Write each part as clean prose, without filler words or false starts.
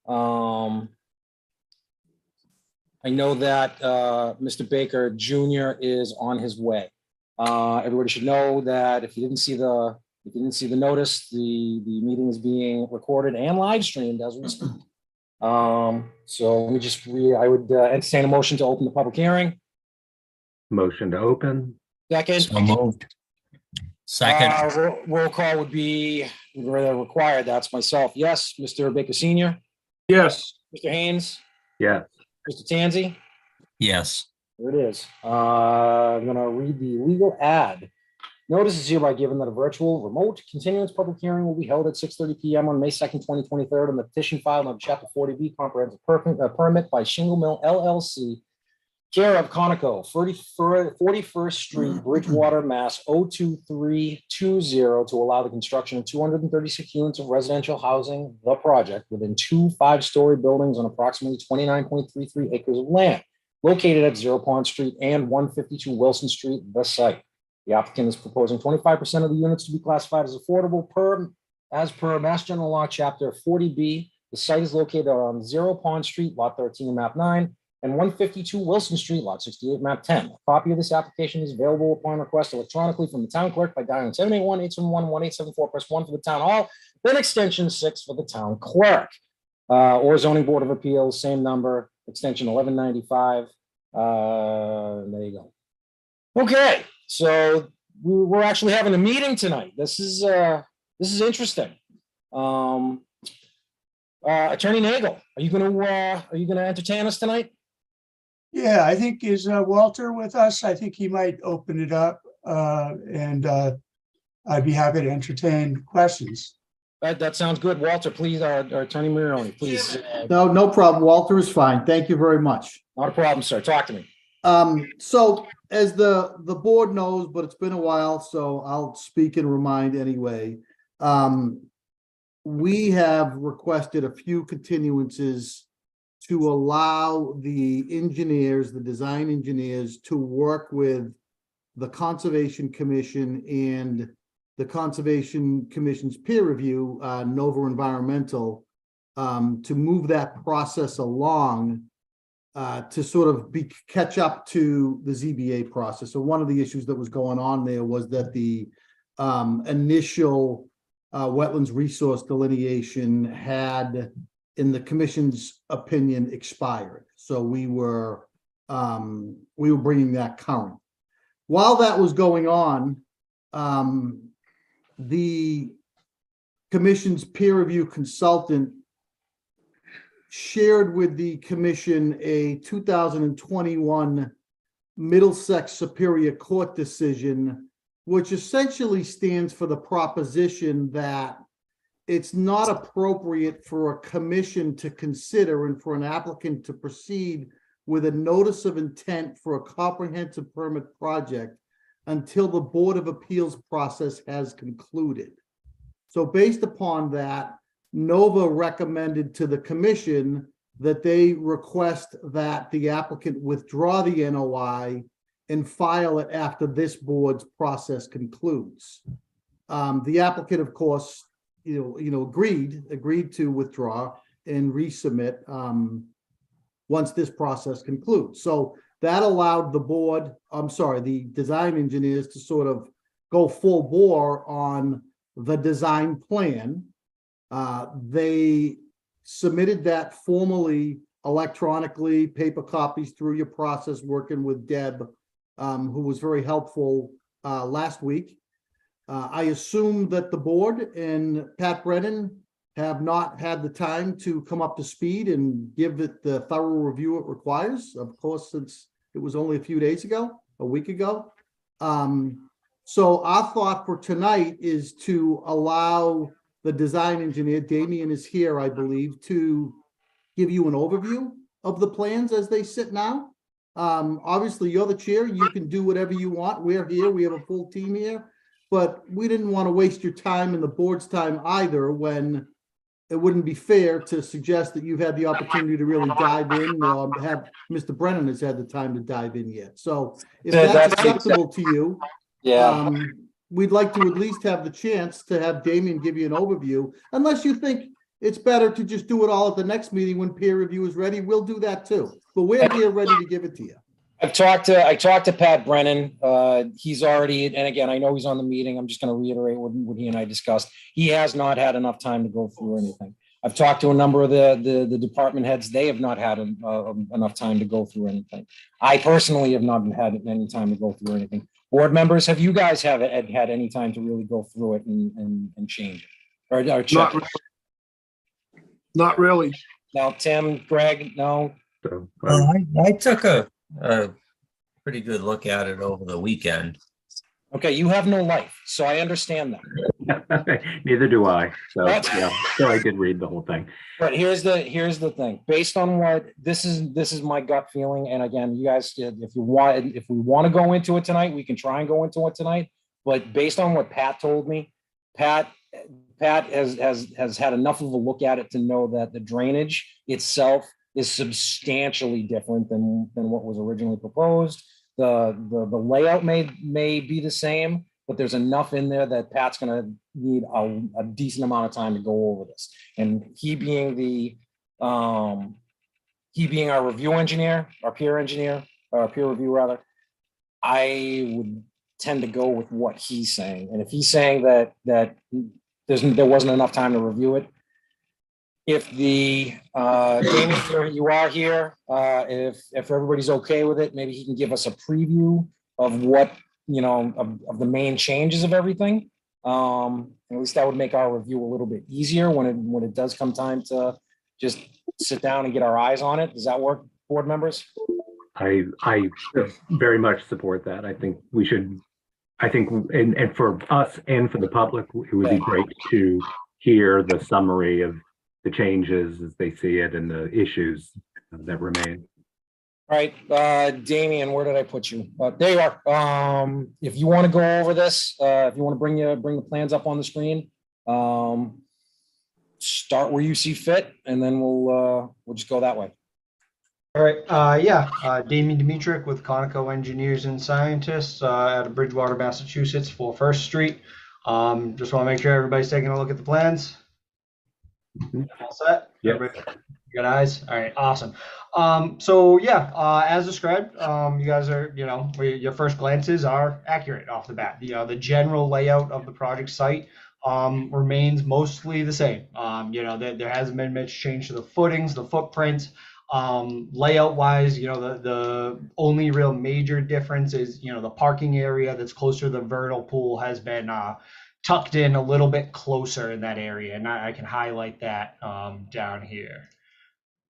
I know that Mr. Baker Jr. is on his way. Everybody should know that if you didn't see the notice, the meeting is being recorded and live streamed as we speak. So let me just I would entertain a motion to open the public hearing. Motion to open. Second. So moved. Second. Roll call would be required. That's myself. Yes. Mr. Baker Senior. Yes. Mr. Haynes. Yes. Mr. Tanzi. Yes. There it is. I'm going to read the legal ad. Notice is hereby given that a virtual remote continuance public hearing will be held at 6:30 p.m. on May 2nd, 2023 on the petition filed on Chapter 40B comprehensive permit by Shingle Mill LLC, care of Conoco, 41st Street, Bridgewater, Mass. 02320 to allow the construction of 236 units of residential housing, the project, within 2 5-story buildings on approximately 29.33 acres of land located at 0 Pond Street and 152 Wilson Street, the site. The applicant is proposing 25% of the units to be classified as affordable as per Mass General Law, Chapter 40B. The site is located on 0 Pond Street, Lot 13, Map 9, and 152 Wilson Street, Lot 68, Map 10. A copy of this application is available upon request electronically from the town clerk by dialing 781-871-1874, press 1 for the town hall, then extension 6 for the town clerk. Or zoning board of appeals, same number, extension 1195. There you go. Okay, so we're actually having a meeting tonight. This is interesting. Attorney Nagel, are you gonna entertain us tonight? Yeah, I think is Walter with us. I think he might open it up and I'd be happy to entertain questions. That sounds good. Walter, please, our Attorney Marioni, please. No problem. Walter is fine. Thank you very much. Not a problem, sir. Talk to me. So as the board knows, but it's been a while, so I'll speak and remind anyway. We have requested a few continuances to allow the engineers, the design engineers, to work with the Conservation Commission and the Conservation Commission's peer review, Nova Environmental, to move that process along to sort of catch up to the ZBA process. So one of the issues that was going on there was that the initial wetlands resource delineation had, in the commission's opinion, expired. So we were bringing that current. While that was going on, the commission's peer review consultant shared with the commission a 2021 Middlesex Superior Court decision, which essentially stands for the proposition that it's not appropriate for a commission to consider and for an applicant to proceed with a notice of intent for a comprehensive permit project until the Board of Appeals process has concluded. So based upon that, Nova recommended to the commission that they request that the applicant withdraw the NOI and file it after this board's process concludes. The applicant, of course, agreed to withdraw and resubmit once this process concludes. So that allowed the design engineers to sort of go full bore on the design plan. They submitted that formally, electronically, paper copies through your process, working with Deb, who was very helpful last week. I assume that the board and Pat Brennan have not had the time to come up to speed and give it the thorough review it requires, of course, since it was only a week ago. So our thought for tonight is to allow the design engineer, Damien is here, I believe, to give you an overview of the plans as they sit now. Obviously, you're the chair. You can do whatever you want. We're here. We have a full team here. But we didn't want to waste your time and the board's time either, when it wouldn't be fair to suggest that you've had the opportunity to really dive in. Have Mr. Brennan has had the time to dive in yet. So if that's acceptable to you, we'd like to at least have the chance to have Damien give you an overview, unless you think it's better to just do it all at the next meeting when peer review is ready. We'll do that too. But we're here ready to give it to you. I talked to Pat Brennan. He's already, and again, I know he's on the meeting. I'm just going to reiterate what he and I discussed. He has not had enough time to go through anything. I've talked to a number of the department heads. They have not had enough time to go through anything. I personally have not had any time to go through anything. Board members, have you guys had any time to really go through it and change it or check it? Not really. Now, Tim, Greg, no. So, I took a pretty good look at it over the weekend. Okay, you have no life, so I understand that. neither do I. So, yeah, so I did read the whole thing. But here's the thing. Based on what this is my gut feeling. And again, you guys, if we want to go into it tonight, we can try and go into it tonight. But based on what Pat told me, Pat has had enough of a look at it to know that the drainage itself is substantially different than what was originally proposed. The layout may be the same, but there's enough in there that Pat's going to need a decent amount of time to go over this. And he being our review engineer, our peer review rather, I would tend to go with what he's saying. And if he's saying that there wasn't enough time to review it, if the Damien, you are here, if everybody's okay with it, maybe he can give us a preview of what, of the main changes of everything. At least that would make our review a little bit easier when it does come time to just sit down and get our eyes on it. Does that work, board members? I very much support that. I think we should, and for us and for the public, it would be great to hear the summary of the changes as they see it and the issues that remain. All right, Damien, where did I put you? There you are. If you want to go over this, if you want to bring the plans up on the screen, start where you see fit, and then we'll just go that way. All right, Damien Dimitrick with Conoco Engineers and Scientists out of Bridgewater, Massachusetts, 4 First Street. Just want to make sure everybody's taking a look at the plans. All set? Yeah. Good eyes. All right, awesome. As described, you guys are, your first glances are accurate off the bat. The general layout of the project site remains mostly the same. There hasn't been much change to the footings, the footprints. Layout wise, the only real major difference is, the parking area that's closer to the vernal pool has been tucked in a little bit closer in that area, and I can highlight that down here.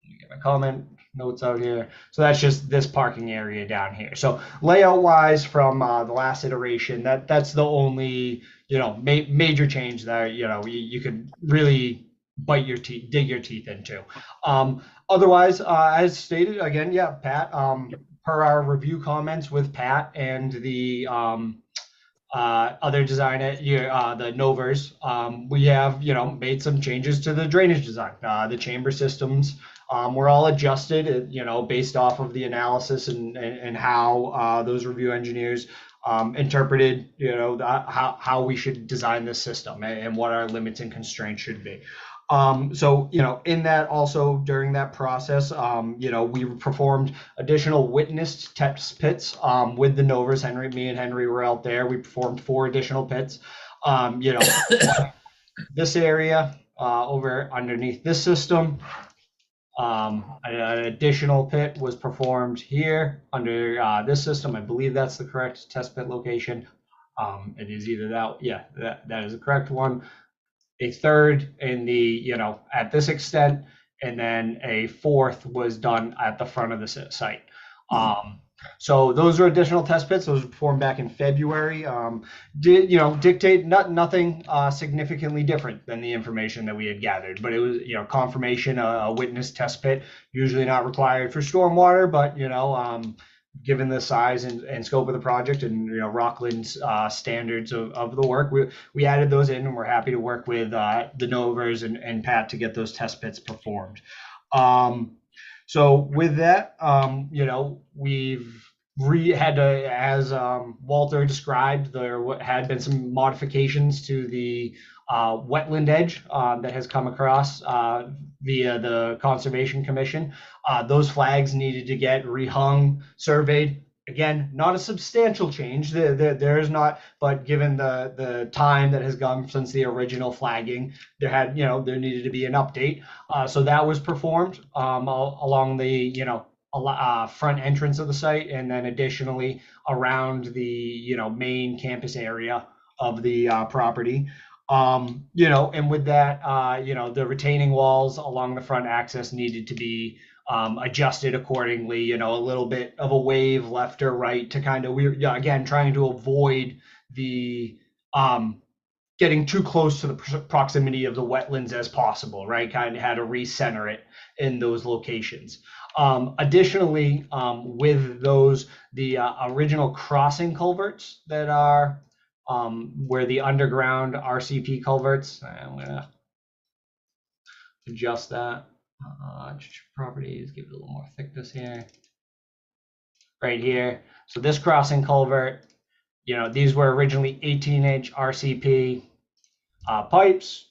Let me get my comment notes out here. So that's just this parking area down here. So layout wise, from the last iteration, that's the only major change that you could really dig your teeth into. Otherwise, as stated again, Pat. Per our review comments with Pat and the other designer, the Novers, we have made some changes to the drainage design. The chamber systems were all adjusted, based off of the analysis and how those review engineers interpreted, how we should design this system and what our limits and constraints should be. In that also during that process, we performed additional witness test pits with the Novers. Me and Henry were out there. We performed 4 additional pits. This area over underneath this system. An additional pit was performed here under this system. I believe that's the correct test pit location. It is either that is the correct one. A third in the, at this extent, and then a 4th was done at the front of the site. So those are additional test pits. Those were performed back in February. Dictate nothing significantly different than the information that we had gathered, but it was, confirmation, a witness test pit, usually not required for stormwater, but, given the size and scope of the project and Rockland's standards of the work, we added those in, and we're happy to work with the Novers and Pat to get those test pits performed. So with that, we've had to, as Walter described, there had been some modifications to the wetland edge that has come across via the Conservation Commission. Those flags needed to get rehung, surveyed. Again, not a substantial change. There is not, but given the time that has gone since the original flagging, there needed to be an update. So that was performed along the front entrance of the site, and then additionally around the main campus area of the property. And with that, the retaining walls along the front axis needed to be adjusted accordingly, a little bit of a wave left or right to kind of, again, trying to avoid the getting too close to the proximity of the wetlands as possible, right? Kind of had to recenter it in those locations. Additionally, with those, the original crossing culverts that are where the underground RCP culverts, I'm gonna adjust that. Properties, give it a little more thickness here. Right here. So this crossing culvert, these were originally 18-inch RCP pipes.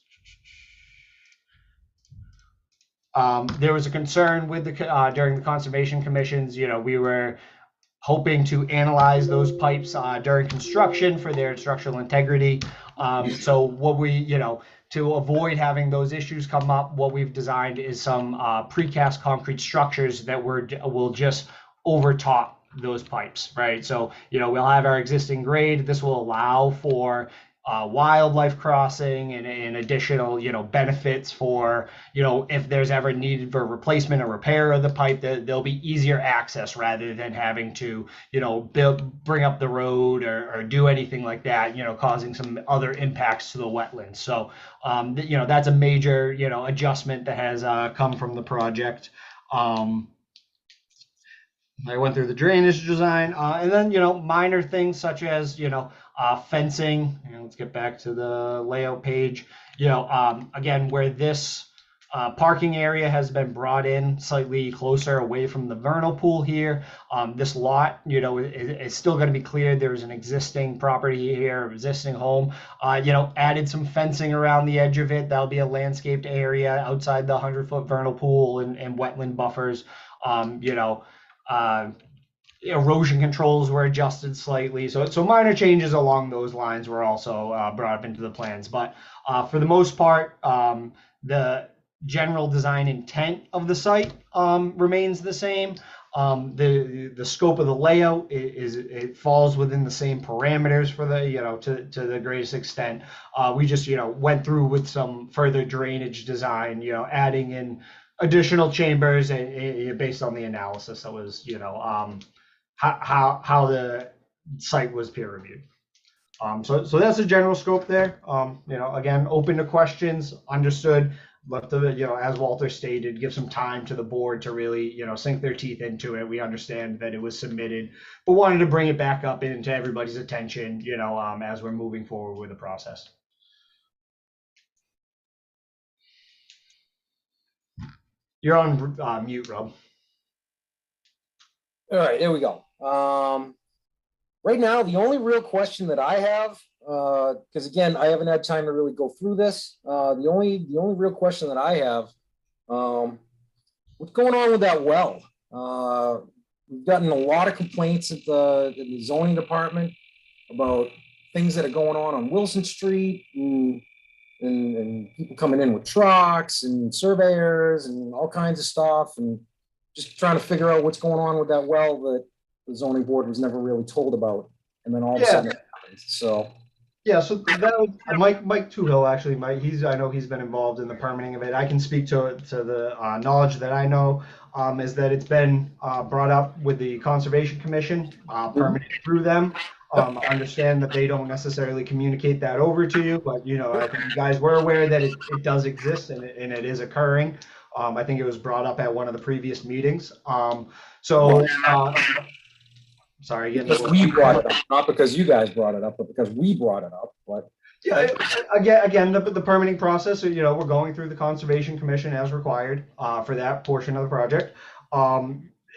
There was a concern with the during the Conservation Commissions. We were hoping to analyze those pipes during construction for their structural integrity. So what we, to avoid having those issues come up, what we've designed is some precast concrete structures that will just overtop those pipes, right? So, we'll have our existing grade. This will allow for wildlife crossing and additional, benefits for, if there's ever needed for replacement or repair of the pipe, there'll be easier access rather than having to, bring up the road or do anything like that, causing some other impacts to the wetlands. So, that's a major, adjustment that has come from the project. I went through the drainage design, and then, minor things such as, fencing. Let's get back to the layout page. Again, where this parking area has been brought in slightly closer away from the vernal pool here. This lot, is still going to be cleared. There's an existing property here, existing home. Added some fencing around the edge of it. That'll be a landscaped area outside the 100-foot vernal pool and wetland buffers. Erosion controls were adjusted slightly. So minor changes along those lines were also brought up into the plans. But for the most part, the general design intent of the site remains the same. The scope of the layout it falls within the same parameters for the to the greatest extent. We just went through with some further drainage design, adding in additional chambers and based on the analysis that was how the site was peer reviewed. So that's the general scope there. Again, open to questions, understood. Left to as Walter stated, give some time to the board to really sink their teeth into it. We understand that it was submitted, but wanted to bring it back up into everybody's attention as we're moving forward with the process. You're on mute, Rob. All right, there we go. Right now, the only real question that I have, because again, I haven't had time to really go through this. The only real question that I have, what's going on with that well? We've gotten a lot of complaints at the zoning department about things that are going on Wilson Street and people coming in with trucks and surveyors and all kinds of stuff, and just trying to figure out what's going on with that well that the zoning board was never really told about, and then all of a sudden it happens. So so that was Mike Toohill, actually. I know he's been involved in the permitting of it. I can speak to the knowledge that I know is that it's been brought up with the Conservation Commission, permitted through them. I understand that they don't necessarily communicate that over to you, but I think you guys were aware that it does exist and it is occurring. I think it was brought up at one of the previous meetings. Sorry, because we brought it up, not because you guys brought it up, but because we brought it up. But yeah, again, the permitting process. We're going through the Conservation Commission as required for that portion of the project.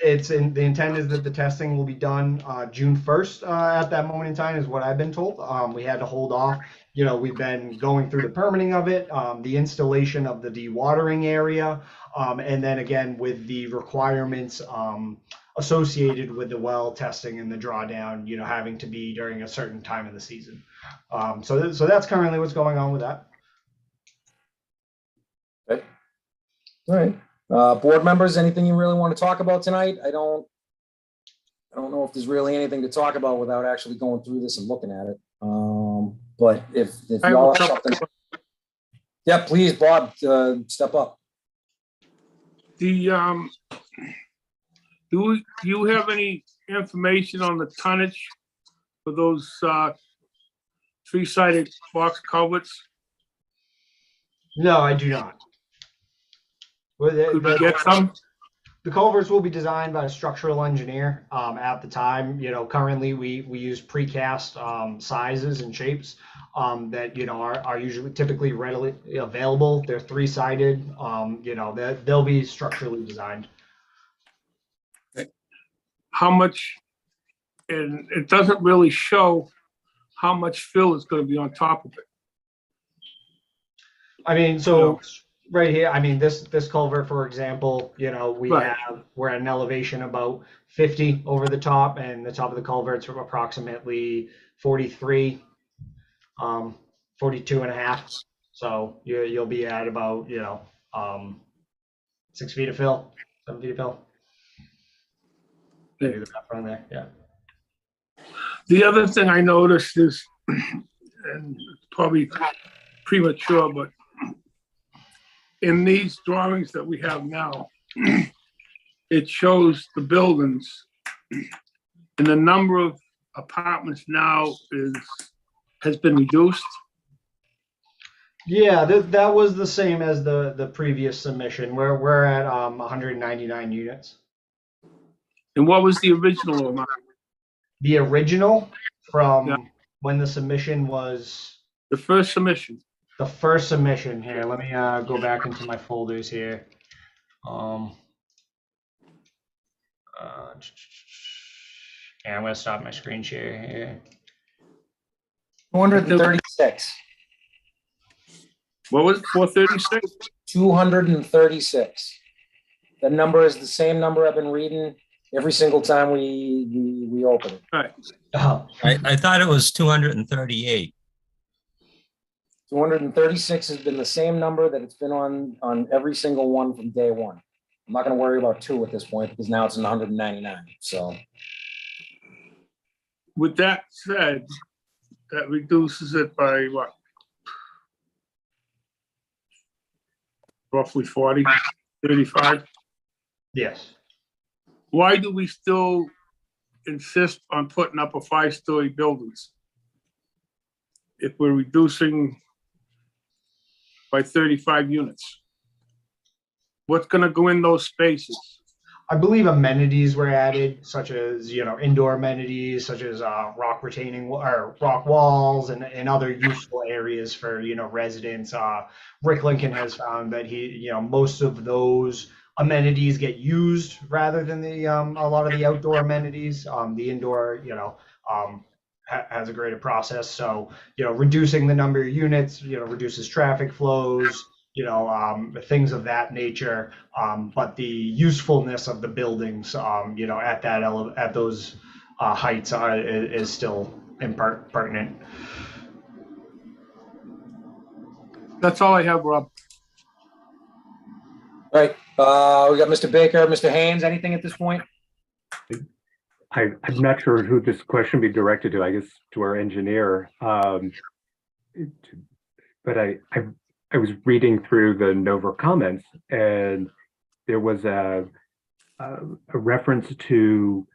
The intent is that the testing will be done June 1st at that moment in time is what I've been told. We had to hold off. We've been going through the permitting of it, the installation of the dewatering area, and then again with the requirements associated with the well testing and the drawdown, having to be during a certain time of the season. So that's currently what's going on with that. Okay. All right. Board members, anything you really want to talk about tonight? I don't know if there's really anything to talk about without actually going through this and looking at it. But if I have y'all a have couple- something, yeah, please, Bob, step up. The, do you have any information on the tonnage for those, three-sided box culverts? No, I do not. Well, Could we get some? The culverts will be designed by a structural engineer at the time. Currently we use precast sizes and shapes that are usually typically readily available. They're three-sided. They'll be structurally designed. How much, and it doesn't really show how much fill is going to be on top of it. I mean, so right here, I mean, this culvert, for example, Right. we're at an elevation about 50 over the top, and the top of the culvert's approximately 43, 42 and a half. So you'll be at about 6 feet of fill, 7 feet of fill. Maybe the back on there, yeah. The other thing I noticed is, and it's probably premature, but in these drawings that we have now, it shows the buildings, and the number of apartments now has been reduced. Yeah, that was the same as the previous submission. We're at 199 units. And what was the original amount? The original from Yeah. when the submission was The first submission? the first submission here. Let me go back into my folders here. And I'm gonna stop my screen share here. 236. What was it, 436? 236. The number is the same number I've been reading every single time we open it. All right. Oh, I thought it was 238. 236 has been the same number that it's been on every single one from day one. I'm not going to worry about 2 at this point because now it's in 199. So With that said, that reduces it by what? Roughly 40, 35. yes. Why do we still insist on putting up a 5-story buildings? If we're reducing by 35 units? What's gonna go in those spaces? I believe amenities were added, such as indoor amenities, such as rock retaining or rock walls and other useful areas for residents. Rick Lincoln has found that most of those amenities get used rather than the a lot of the outdoor amenities. The indoor has a greater process. So reducing the number of units reduces traffic flows. Things of that nature. But the usefulness of the buildings, at those heights is still pertinent. That's all I have, Rob. all right, we got Mr. Baker, Mr. Haynes. Anything at this point? I'm not sure who this question be directed to, I guess to our engineer. But I was reading through the Nova comments, and there was a reference to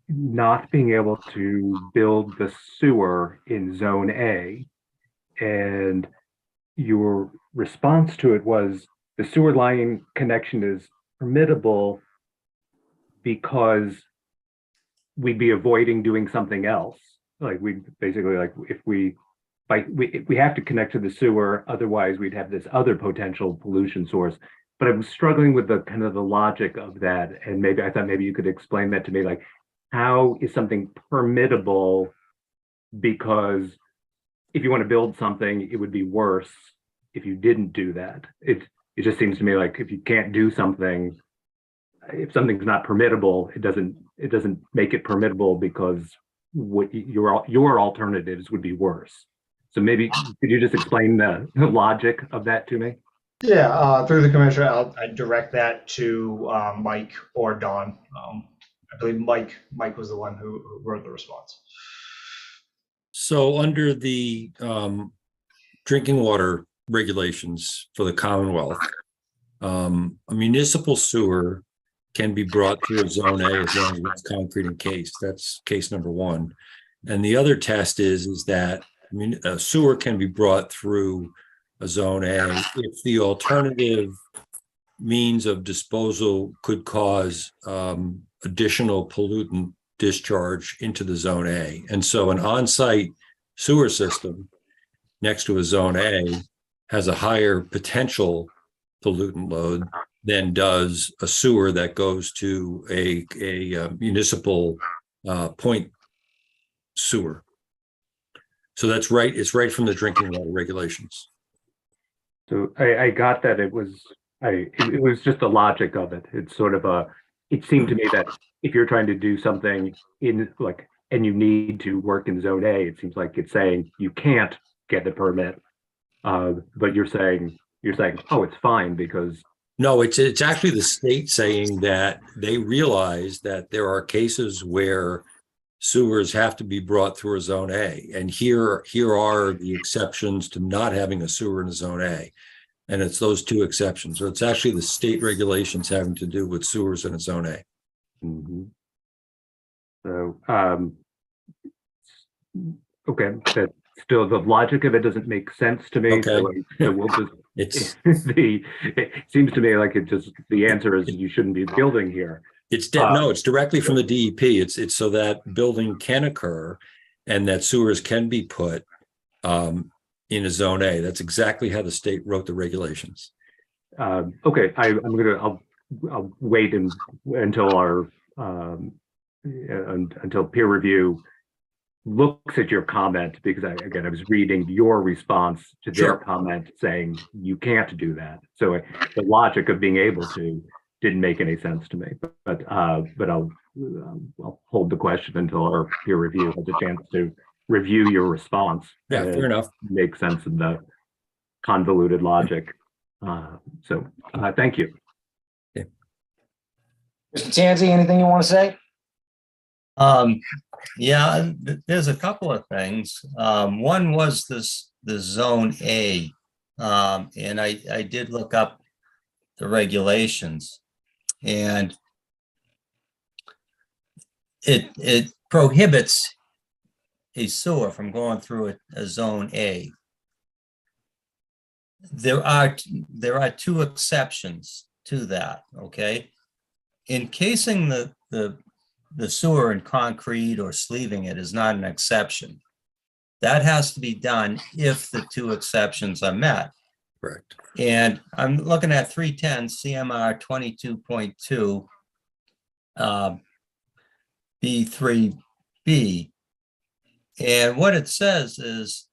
not being able to build the sewer in Zone A. And your response to it was the sewer line connection is permittable because we'd be avoiding doing something else. Like we basically, like if we have to connect to the sewer, otherwise we'd have this other potential pollution source. but I was struggling with the kind of the logic of that. And maybe I thought maybe you could explain that to me, like, how is something permittable? Because if you want to build something, it would be worse if you didn't do that. It just seems to me like if you can't do something, if something's not permittable, it doesn't make it permittable because what your alternatives would be worse. So maybe could you just explain the logic of that to me? Yeah, through the commissioner, I direct that to Mike or Don. I believe Mike was the one who wrote the response. So under the drinking water regulations for the Commonwealth, a municipal sewer can be brought through a zone A as long as it's concrete encased. That's case number one. And the other test is that a sewer can be brought through a zone A if the alternative means of disposal could cause additional pollutant discharge into the zone A. And so an on-site sewer system next to a zone A has a higher potential pollutant load than does a sewer that goes to a municipal point sewer. So that's right. It's right from the drinking water regulations. So I got that it was just the logic of it. It's sort of it seemed to me that if you're trying to do something in like and you need to work in zone A, it seems like it's saying you can't get the permit. But you're saying, oh, it's fine because No, it's actually the state saying that they realize that there are cases where sewers have to be brought through a zone A. And here are the exceptions to not having a sewer in a zone A. And it's those two exceptions. So it's actually the state regulations having to do with sewers in a zone A. mm-hmm. So okay, that still the logic of it doesn't make sense to me. Okay. So we'll just It's it seems to me like the answer is you shouldn't be building here. no, it's directly from the DEP. It's so that building can occur and that sewers can be put in a zone A. That's exactly how the state wrote the regulations. Okay, I'll wait until our until peer review looks at your comment, because I was reading your response to their comment saying you can't do that. So the logic of being able to didn't make any sense to me. But I'll hold the question until our peer review has a chance to review your response. Yeah, fair enough. Make sense of the convoluted logic. So thank you. Okay. Mr. Tanzi, anything you want to say? Yeah, there's a couple of things. One was the zone A, and I did look up the regulations, and it prohibits a sewer from going through a zone A. There are two exceptions to that. Okay, encasing the sewer in concrete or sleeving it is not an exception. That has to be done if the two exceptions are met. Correct. And I'm looking at 310 CMR 22.2 B3B. And what it says is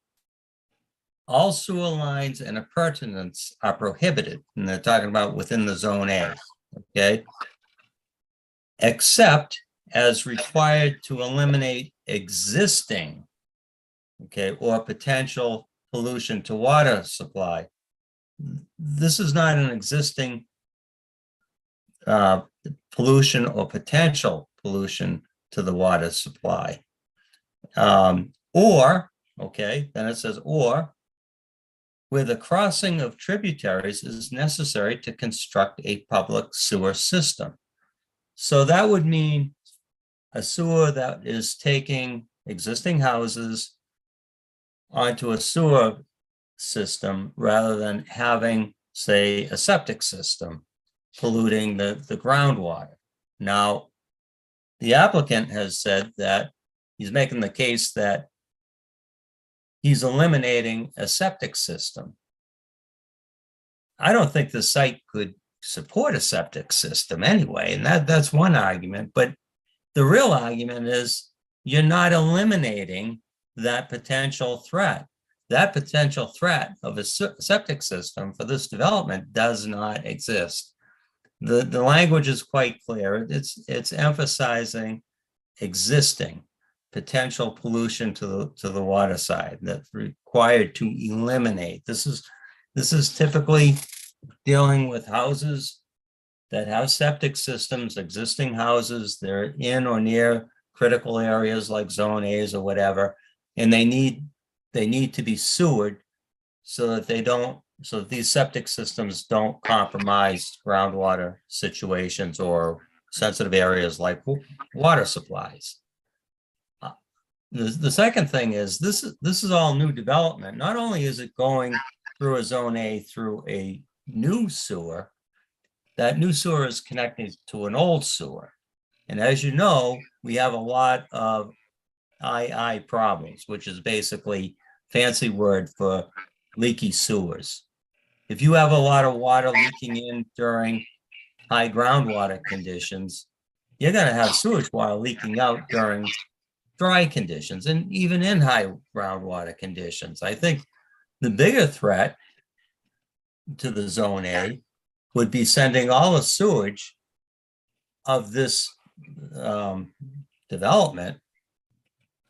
all sewer lines and appurtenances are prohibited. And they're talking about within the zone A, okay? Except as required to eliminate existing, okay, or potential pollution to water supply. This is not an existing pollution or potential pollution to the water supply. Or, okay, then it says, or where the crossing of tributaries is necessary to construct a public sewer system. So that would mean a sewer that is taking existing houses onto a sewer system rather than having, say, a septic system polluting the groundwater. Now, the applicant has said that he's making the case that he's eliminating a septic system. I don't think the site could support a septic system anyway, and that's one argument. But the real argument is you're not eliminating that potential threat. That potential threat of a septic system for this development does not exist. The language is quite clear. It's emphasizing existing potential pollution to the water side that's required to eliminate. This is typically dealing with houses that have septic systems, existing houses. They're in or near critical areas like zone A's or whatever, and they need to be sewered so that these septic systems don't compromise groundwater situations or sensitive areas like water supplies. The second thing is this is all new development. Not only is it going through a zone A through a new sewer, that new sewer is connected to an old sewer. And as you know, we have a lot of II problems, which is basically fancy word for leaky sewers. If you have a lot of water leaking in during high groundwater conditions, you're going to have sewage water leaking out during dry conditions and even in high groundwater conditions. I think the bigger threat to the zone A would be sending all the sewage of this development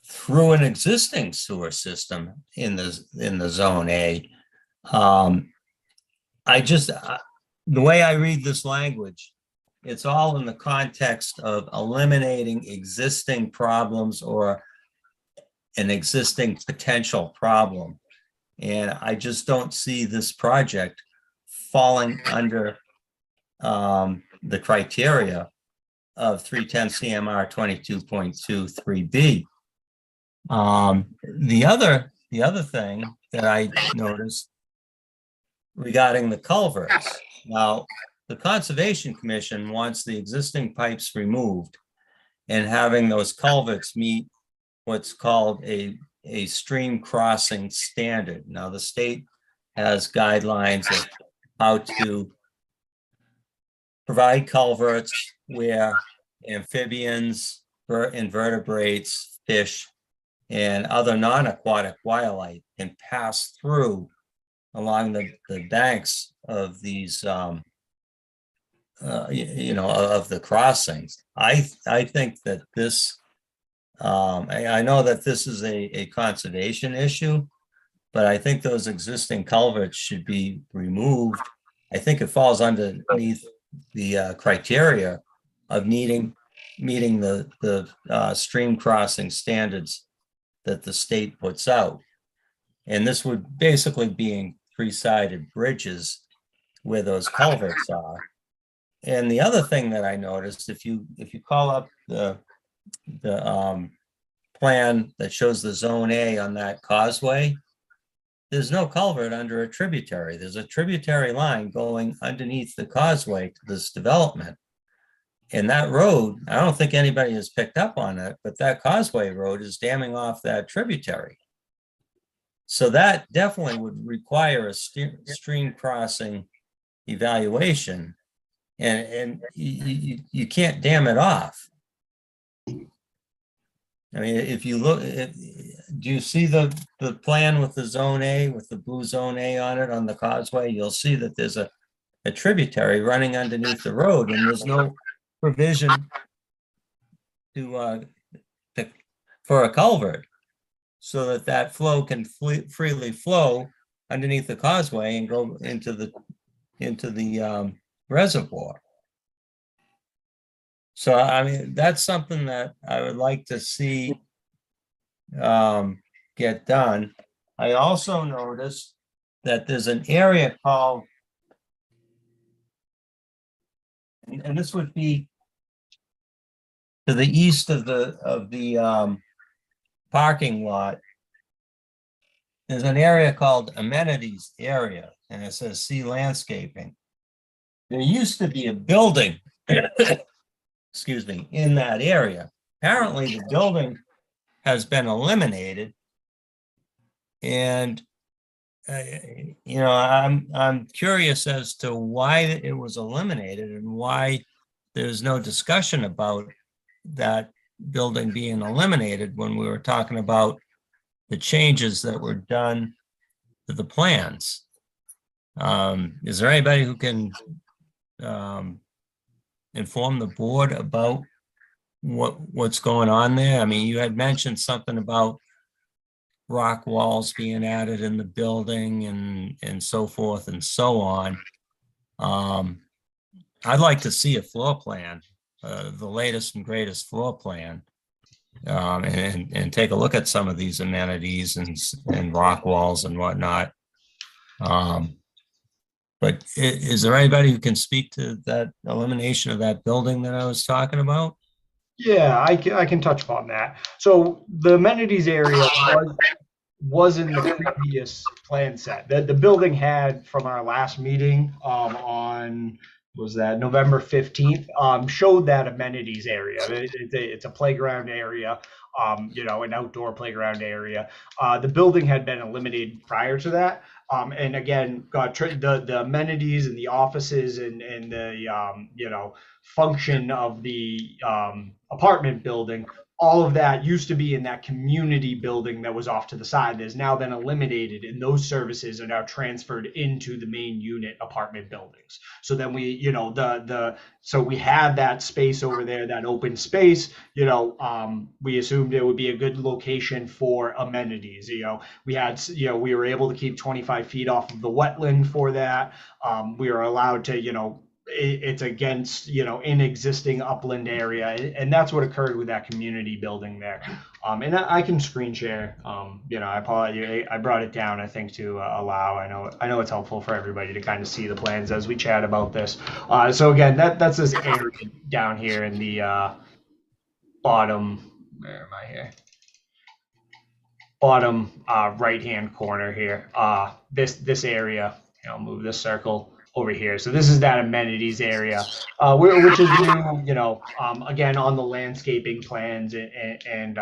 through an existing sewer system in the zone A. The way I read this language, it's all in the context of eliminating existing problems or an existing potential problem. And I just don't see this project falling under the criteria of 310 CMR 22.23B. The other thing that I noticed regarding the culverts. Now, the Conservation Commission wants the existing pipes removed and having those culverts meet what's called a stream crossing standard. Now, the state has guidelines of how to provide culverts where amphibians, invertebrates, fish, and other non-aquatic wildlife can pass through along the banks of these, of the crossings. I think that this, I know that this is a conservation issue, but I think those existing culverts should be removed. I think it falls underneath the criteria of meeting the stream crossing standards that the state puts out. And this would basically be three-sided bridges where those culverts are. And the other thing that I noticed, if you call up the plan that shows the zone A on that causeway, there's no culvert under a tributary. There's a tributary line going underneath the causeway to this development. And that road, I don't think anybody has picked up on it, but that causeway road is damming off that tributary. So that definitely would require a stream crossing evaluation, and you can't dam it off. I mean, if you look, do you see the plan with the zone A, with the blue zone A on it on the causeway? You'll see that there's a tributary running underneath the road, and there's no provision for a culvert so that flow can freely flow underneath the causeway and go into the reservoir. So, I mean, that's something that I would like to see get done. I also noticed that there's an area called, and this would be to the east of the parking lot. There's an area called amenities area, and it says see landscaping. There used to be a building, excuse me, in that area. Apparently the building has been eliminated, and I'm curious as to why it was eliminated and why there's no discussion about that building being eliminated when we were talking about the changes that were done to the plans. Is there anybody who can inform the board about what's going on there? I mean, you had mentioned something about rock walls being added in the building and so forth and so on. I'd like to see a floor plan, the latest and greatest floor plan, and take a look at some of these amenities and rock walls and whatnot. But is there anybody who can speak to that elimination of that building that I was talking about? Yeah, I can touch upon that. So the amenities area was in the previous plan set. The building had, from our last meeting on, was that November 15th, showed that amenities area. It's a playground area, an outdoor playground area. The building had been eliminated prior to that. And again, the amenities and the offices and the function of the apartment building, all of that used to be in that community building that was off to the side. There's now been eliminated, and those services are now transferred into the main unit apartment buildings. So then so we had that space over there, that open space. We assumed it would be a good location for amenities. We were able to keep 25 feet off of the wetland for that. We were allowed to, it's against, in existing upland area. And that's what occurred with that community building there. And I can screen share, I apologize. I brought it down, I think, to allow, I know it's helpful for everybody to kind of see the plans as we chat about this. So again, that's this area down here in the bottom, where am I here? Bottom right-hand corner here. This area, I'll move this circle over here. So this is that amenities area, which is new, again, on the landscaping plans and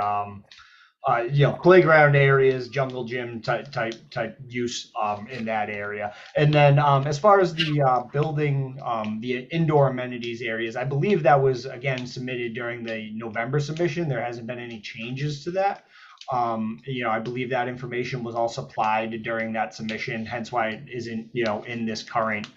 playground areas, jungle gym type use in that area. And then as far as the building, the indoor amenities areas, I believe that was, again, submitted during the November submission. There hasn't been any changes to that. I believe that information was all supplied during that submission, hence why it isn't, in this current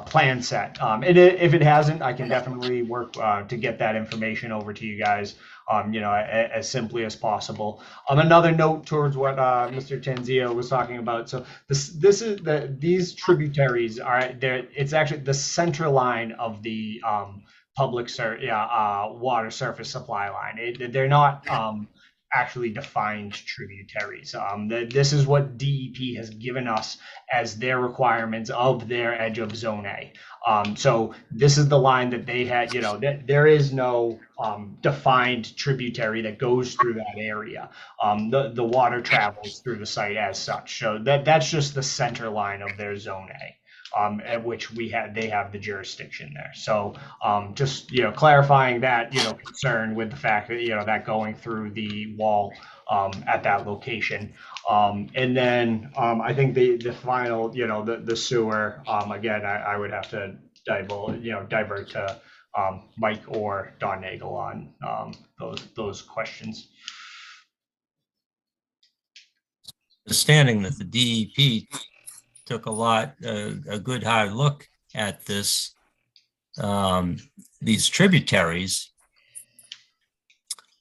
plan set. And if it hasn't, I can definitely work to get that information over to you guys, as simply as possible. Another note towards what Mr. Tanzio was talking about. So these tributaries are there. It's actually the center line of the public water surface supply line. They're not actually defined tributaries. This is what DEP has given us as their requirements of their edge of zone A. So this is the line that they had, there is no defined tributary that goes through that area. The water travels through the site as such. So that's just the center line of their zone A. At which they have the jurisdiction there. So just clarifying that concern with the fact that that going through the wall at that location. And then I think the final the sewer, again, I would have to divert to Mike or Don Nagel on those questions. Understanding that the DEP took a good hard look at these tributaries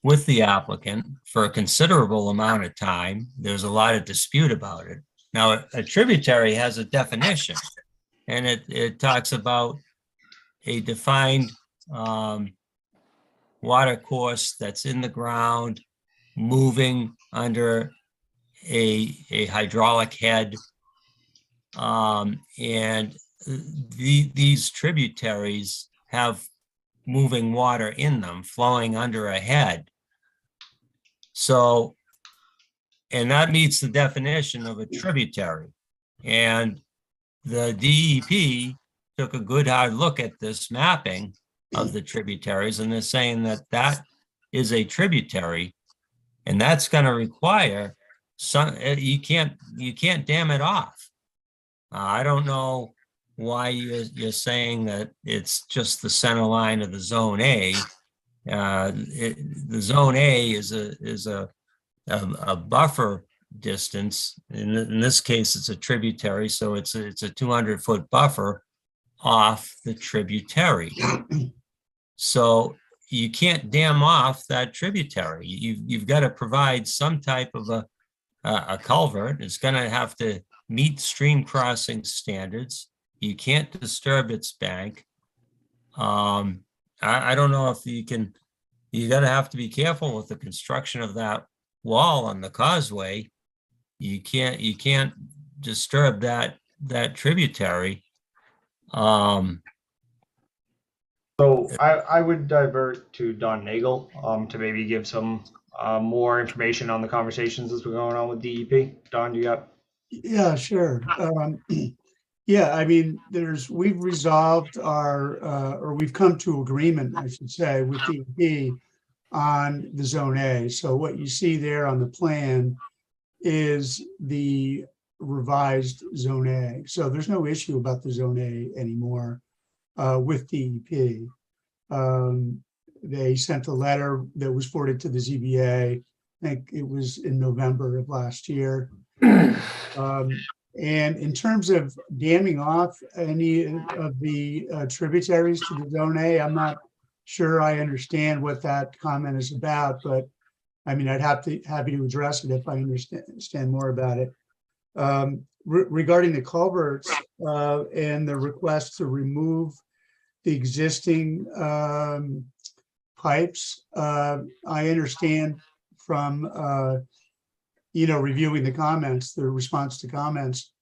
with the applicant for a considerable amount of time. There's a lot of dispute about it. Now, a tributary has a definition, and it talks about a defined water course that's in the ground, moving under a hydraulic head. And these tributaries have moving water in them flowing under a head. So, and that meets the definition of a tributary. And the DEP took a good hard look at this mapping of the tributaries, and they're saying that that is a tributary, and that's going to require you can't dam it off. I don't know why you're saying that it's just the center line of the zone A. The zone A is a buffer distance. In this case, it's a tributary, so it's a 200-foot buffer off the tributary. So you can't dam off that tributary. You've got to provide some type of a culvert. It's going to have to meet stream crossing standards. You can't disturb its bank. I don't know if you can. You got to have to be careful with the construction of that wall on the causeway. You can't disturb that tributary. So I would divert to Don Nagel to maybe give some more information on the conversations that's been going on with DEP. Don, do you got? Yeah, sure. Yeah, I mean, we've resolved or we've come to agreement, I should say, with DEP on the Zone A. So what you see there on the plan is the revised Zone A. So there's no issue about the Zone A anymore with DEP. They sent a letter that was forwarded to the ZBA. I think it was in November of last year. And in terms of damming off any of the tributaries to the Zone A, I'm not sure I understand what that comment is about, but I mean, happy to address it if I understand more about it. Regarding the culverts and the request to remove the existing pipes, I understand from reviewing the comments, the response to comments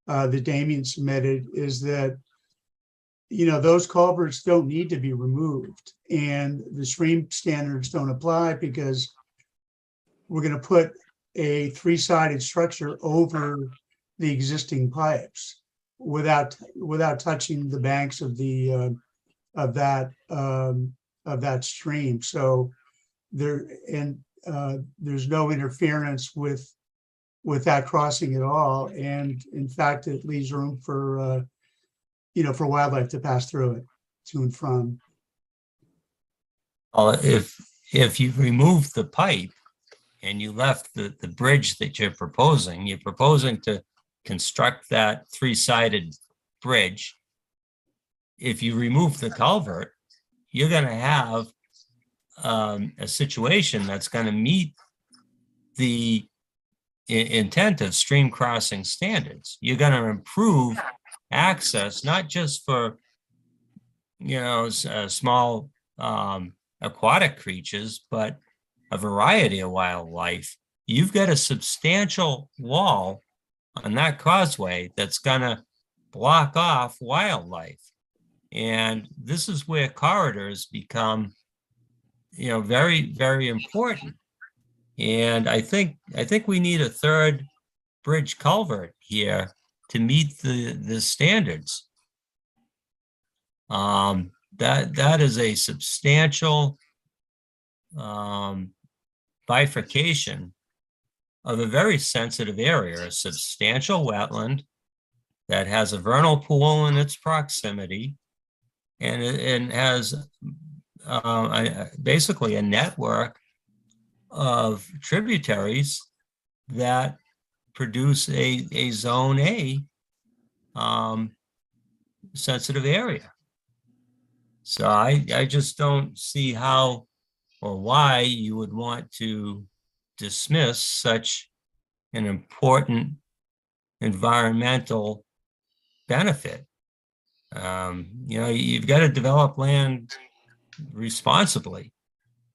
that Damien submitted is that, those culverts don't need to be removed and the stream standards don't apply because we're going to put a three-sided structure over the existing pipes without touching the banks of that stream. So there's no interference with that crossing at all, and in fact, it leaves room for for wildlife to pass through it to and from. If you remove the pipe and you left the bridge that you're proposing to construct that three-sided bridge. If you remove the culvert, you're going to have a situation that's going to meet the intent of stream crossing standards. You're going to improve access, not just for, small aquatic creatures, but a variety of wildlife. You've got a substantial wall on that causeway that's going to block off wildlife. And this is where corridors become, very, very important. And I think we need a third bridge culvert here to meet the standards. That is a substantial bifurcation of a very sensitive area, a substantial wetland that has a vernal pool in its proximity, and has basically a network of tributaries that produce a Zone A sensitive area. So I just don't see how or why you would want to dismiss such an important environmental benefit. You've got to develop land responsibly,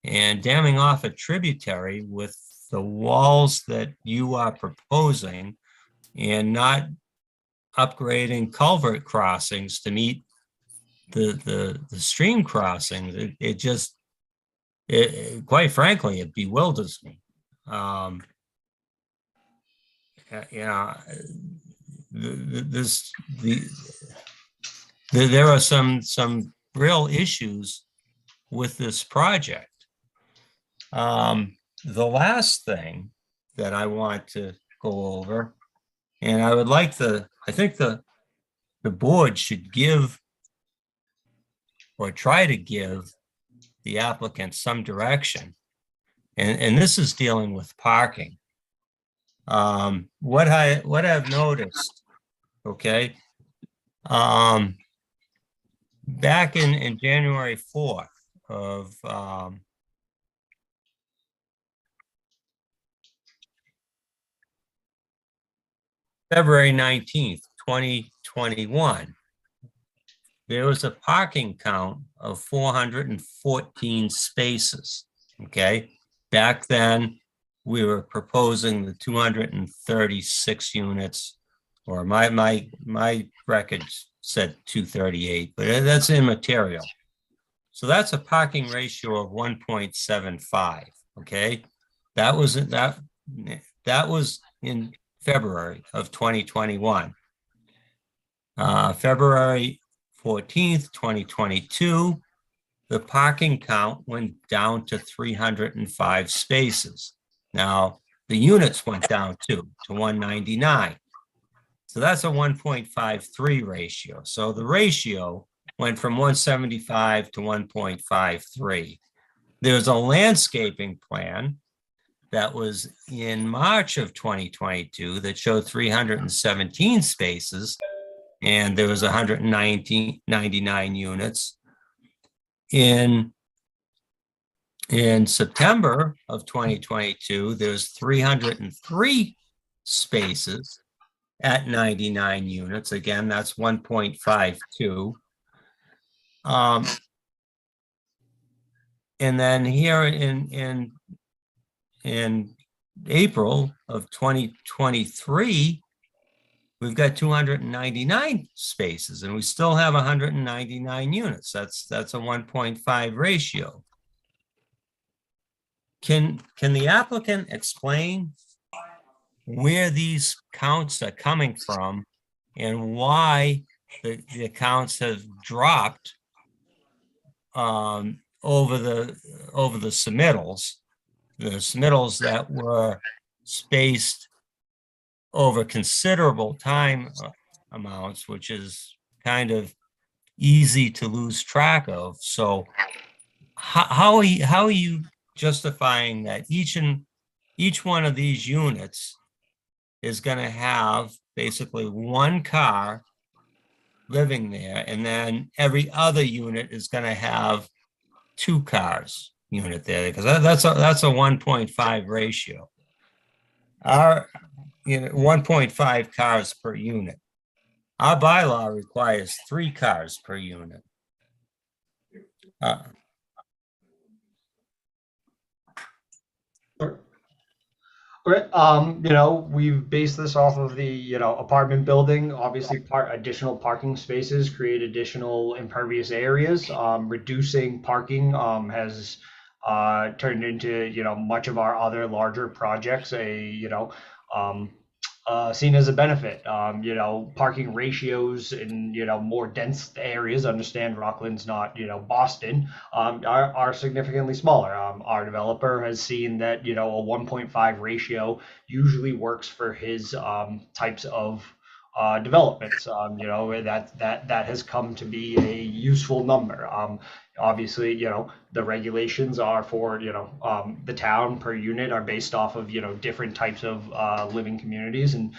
and damming off a tributary with the walls that you are proposing and not upgrading culvert crossings to meet the stream crossings, it quite frankly, it bewilders me. There are some real issues with this project. The last thing that I want to go over, and I would like the I think the board should give or try to give the applicant some direction. And this is dealing with parking. What I've noticed, okay, back in January 4th of February 19th, 2021, there was a parking count of 414 spaces, okay? Back then, we were proposing the 236 units, or my record said 238, but that's immaterial. So that's a parking ratio of 1.75, okay? That was in February of 2021. February 14th, 2022, the parking count went down to 305 spaces. Now, the units went down to 199. So that's a 1.53 ratio. So the ratio went from 175 to 1.53. There's a landscaping plan that was in March of 2022 that showed 317 spaces, and there was 199 units. In September of 2022, there's 303 spaces at 99 units. Again, that's 1.52. And then here in April of 2023, we've got 299 spaces, and we still have 199 units. That's a 1.5 ratio. Can the applicant explain where these counts are coming from and why the counts have dropped over the submittals? The submittals that were spaced over considerable time amounts, which is kind of easy to lose track of. So how are you justifying that each one of these units is going to have basically one car living there, and then every other unit is going to have two cars unit there? Because that's a 1.5 ratio. Our 1.5 cars per unit. Our bylaw requires 3 cars per unit. Okay, we've based this off of the, apartment building. Obviously, additional parking spaces create additional impervious areas. Reducing parking has turned into, much of our other larger projects seen as a benefit. Parking ratios in, more dense areas, understand Rockland's not, Boston, are significantly smaller. Our developer has seen that, a 1.5 ratio usually works for his types of developments. That has come to be a useful number. Obviously, the regulations are for, the town per unit are based off of, different types of living communities, and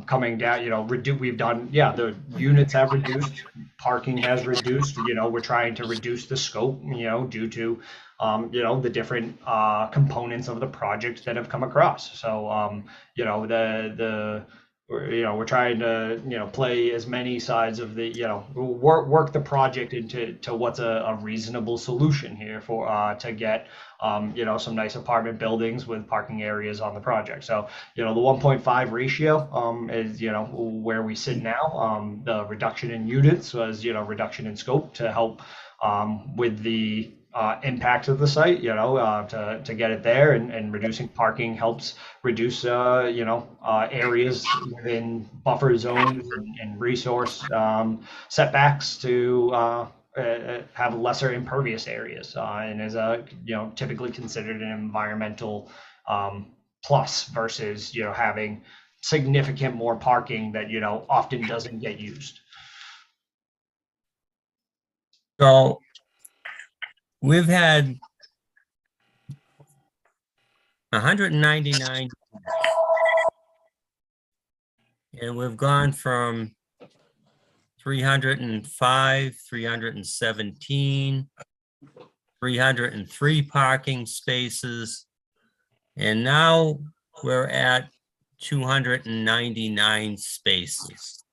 coming down, we've done, the units have reduced, parking has reduced, we're trying to reduce the scope, due to, the different components of the project that have come across. So, we're trying to play as many sides of the work the project into what's a reasonable solution here for to get some nice apartment buildings with parking areas on the project. So the 1.5 ratio is where we sit now. The reduction in units was reduction in scope to help with the impact of the site, to get it there, and reducing parking helps reduce, areas within buffer zones and resource setbacks to have lesser impervious areas, and is typically considered an environmental plus versus having significant more parking that, you know, often doesn't get used. So we've had 199, and we've gone from 305, 317, 303 parking spaces, and now we're at 299 spaces.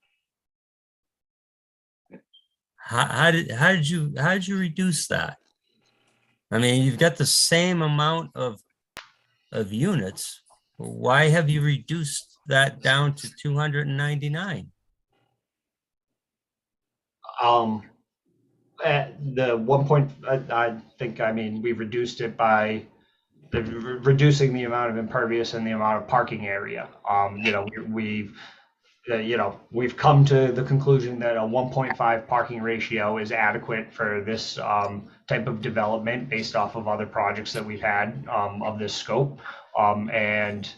How did you reduce that? I mean, you've got the same amount of units. Why have you reduced that down to 299? At the 1 point, I think, I mean, we reduced it by reducing the amount of impervious and the amount of parking area. You know, we've come to the conclusion that a 1.5 parking ratio is adequate for this type of development based off of other projects that we've had of this scope. And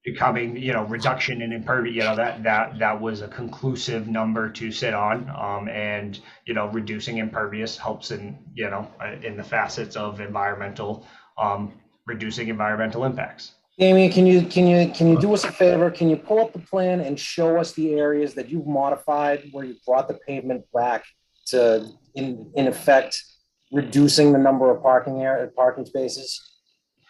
becoming, you know, reduction in impervious, you know, that was a conclusive number to sit on. And, you know, reducing impervious helps in, you know, in the facets of environmental, reducing environmental impacts. Damien, can you do us a favor? Can you pull up the plan and show us the areas that you've modified where you brought the pavement back to, in effect, reducing the number of parking spaces?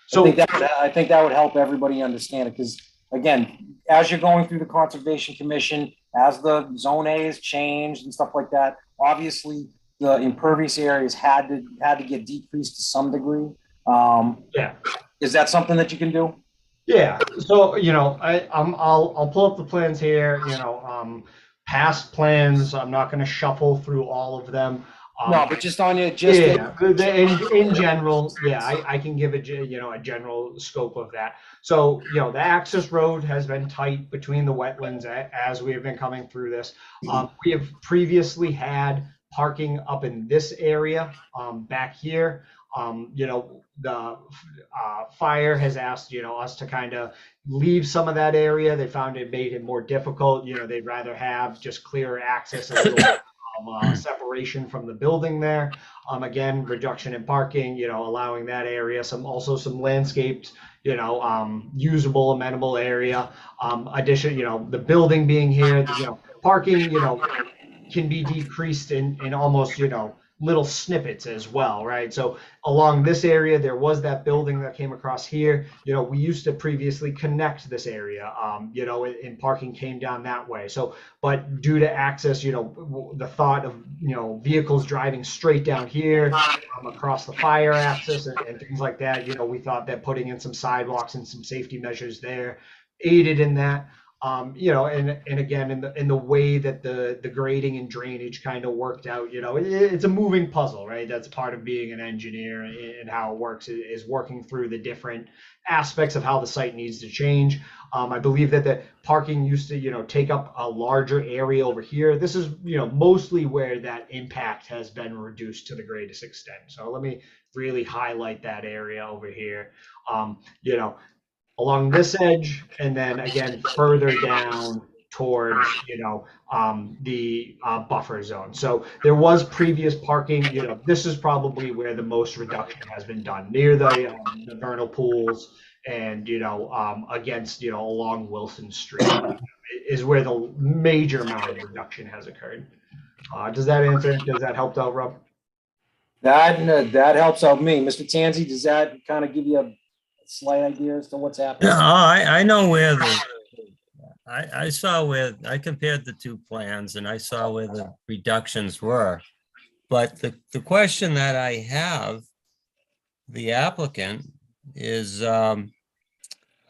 So I think that would help everybody understand it, because again, as you're going through the Conservation Commission, as the Zone A is changed and stuff like that, obviously the impervious areas had to get decreased to some degree. yeah. Is that something that you can do? Yeah, so, you know, I'll pull up the plans here, you know, past plans, I'm not gonna shuffle through all of them. No, but just on your, In general, yeah, I can give a general scope of that. So, you know, the access road has been tight between the wetlands as we have been coming through this. We have previously had parking up in this area, back here. You know, the fire has asked, you know, us to kind of leave some of that area. They found it made it more difficult. You know, they'd rather have just clearer access, a little separation from the building there. Again, reduction in parking, you know, allowing that area, some landscaped, you know, usable, amenable area. Addition, you know, the building being here, you know, parking, you know, can be decreased in almost, you know, little snippets as well, right? So along this area, there was that building that came across here. You know, we used to previously connect this area, you know, and parking came down that way. So, but due to access, you know, the thought of, you know, vehicles driving straight down here across the fire access and things like that, you know, we thought that putting in some sidewalks and some safety measures there aided in that. You know, and again, in the way that the grading and drainage kind of worked out, you know, it's a moving puzzle, right? That's part of being an engineer, and how it works is working through the different aspects of how the site needs to change. I believe that the parking used to, you know, take up a larger area over here. This is, you know, mostly where that impact has been reduced to the greatest extent. So let me really highlight that area over here. You know, along this edge, and then again further down towards, you know, the buffer zone. So there was previous parking. You know, this is probably where the most reduction has been done, near the vernal pools, and, you know, against, you know, along Wilson Street is where the major amount of reduction has occurred. Does that answer? Does that help out, Rob? That helps out me. Mr. Tanzi, does that kind of give you a slight idea as to what's happening? No, I know where I saw where, I compared the two plans and I saw where the reductions were. But the question that I have, the applicant, is, are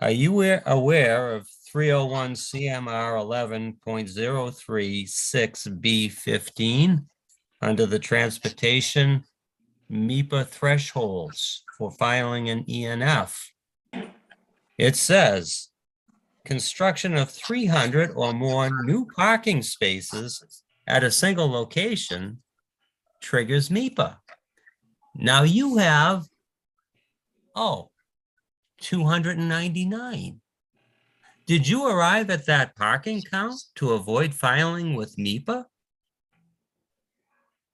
you aware of 301 CMR 11.036B15 under the transportation MEPA thresholds for filing an ENF? It says construction of 300 or more new parking spaces at a single location triggers MEPA. Now you have, 299. Did you arrive at that parking count to avoid filing with NEPA?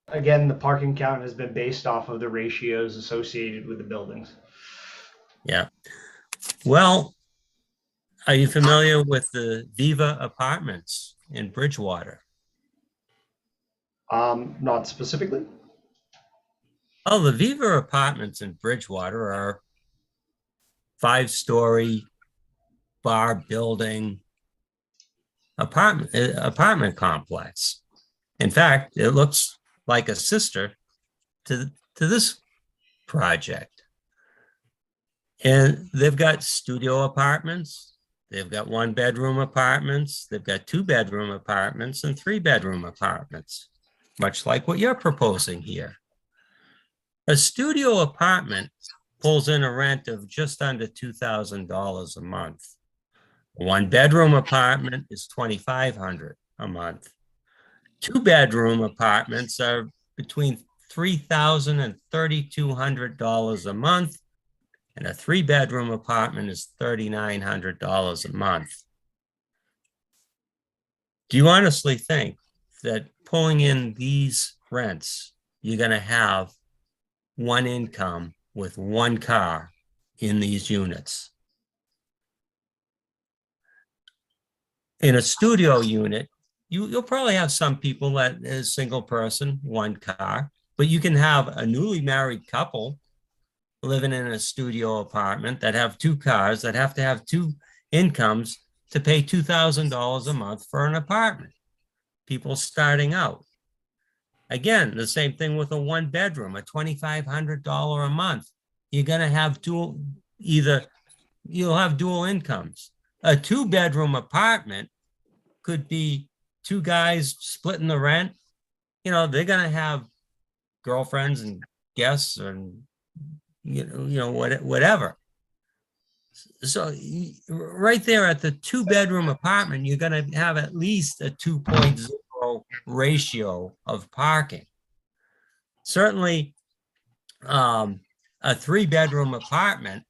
Again, the parking count has been based off of the ratios associated with the buildings. Yeah. Well, are you familiar with the Viva Apartments in Bridgewater? Not specifically. Oh, the Viva Apartments in Bridgewater are 5-story bar building apartment complex. In fact, it looks like a sister to this project. And they've got studio apartments, they've got 1-bedroom apartments, they've got 2-bedroom apartments and 3-bedroom apartments, much like what you're proposing here. A studio apartment pulls in a rent of just under $2,000 a month. A 1-bedroom apartment is $2,500 a month. 2-bedroom apartments are between $3,000 and $3,200 a month, and a 3-bedroom apartment is $3,900 a month. Do you honestly think that pulling in these rents, you're going to have one income with one car in these units? In a studio unit, you'll probably have some people that is single person, one car, but you can have a newly married couple living in a studio apartment that have 2 cars, that have to have 2 incomes to pay $2,000 a month for an apartment. People starting out. Again, the same thing with a 1-bedroom, a $2,500 a month. You're going to have you'll have dual incomes. A 2-bedroom apartment could be 2 guys splitting the rent. You know, they're going to have girlfriends and guests and, whatever. So right there at the 2-bedroom apartment, you're going to have at least a 2.0 ratio of parking. Certainly, a 3-bedroom apartment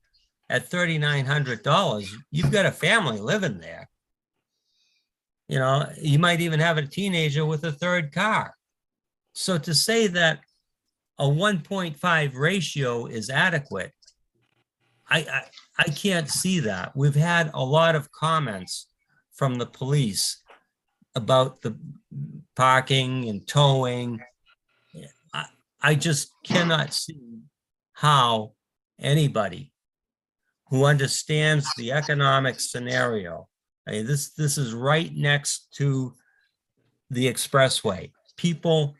at $3,900, you've got a family living there. You know, you might even have a teenager with a 3rd car. So to say that a 1.5 ratio is adequate, I can't see that. We've had a lot of comments from the police about the parking and towing. I just cannot see how anybody who understands the economic scenario, I mean, this is right next to the expressway. People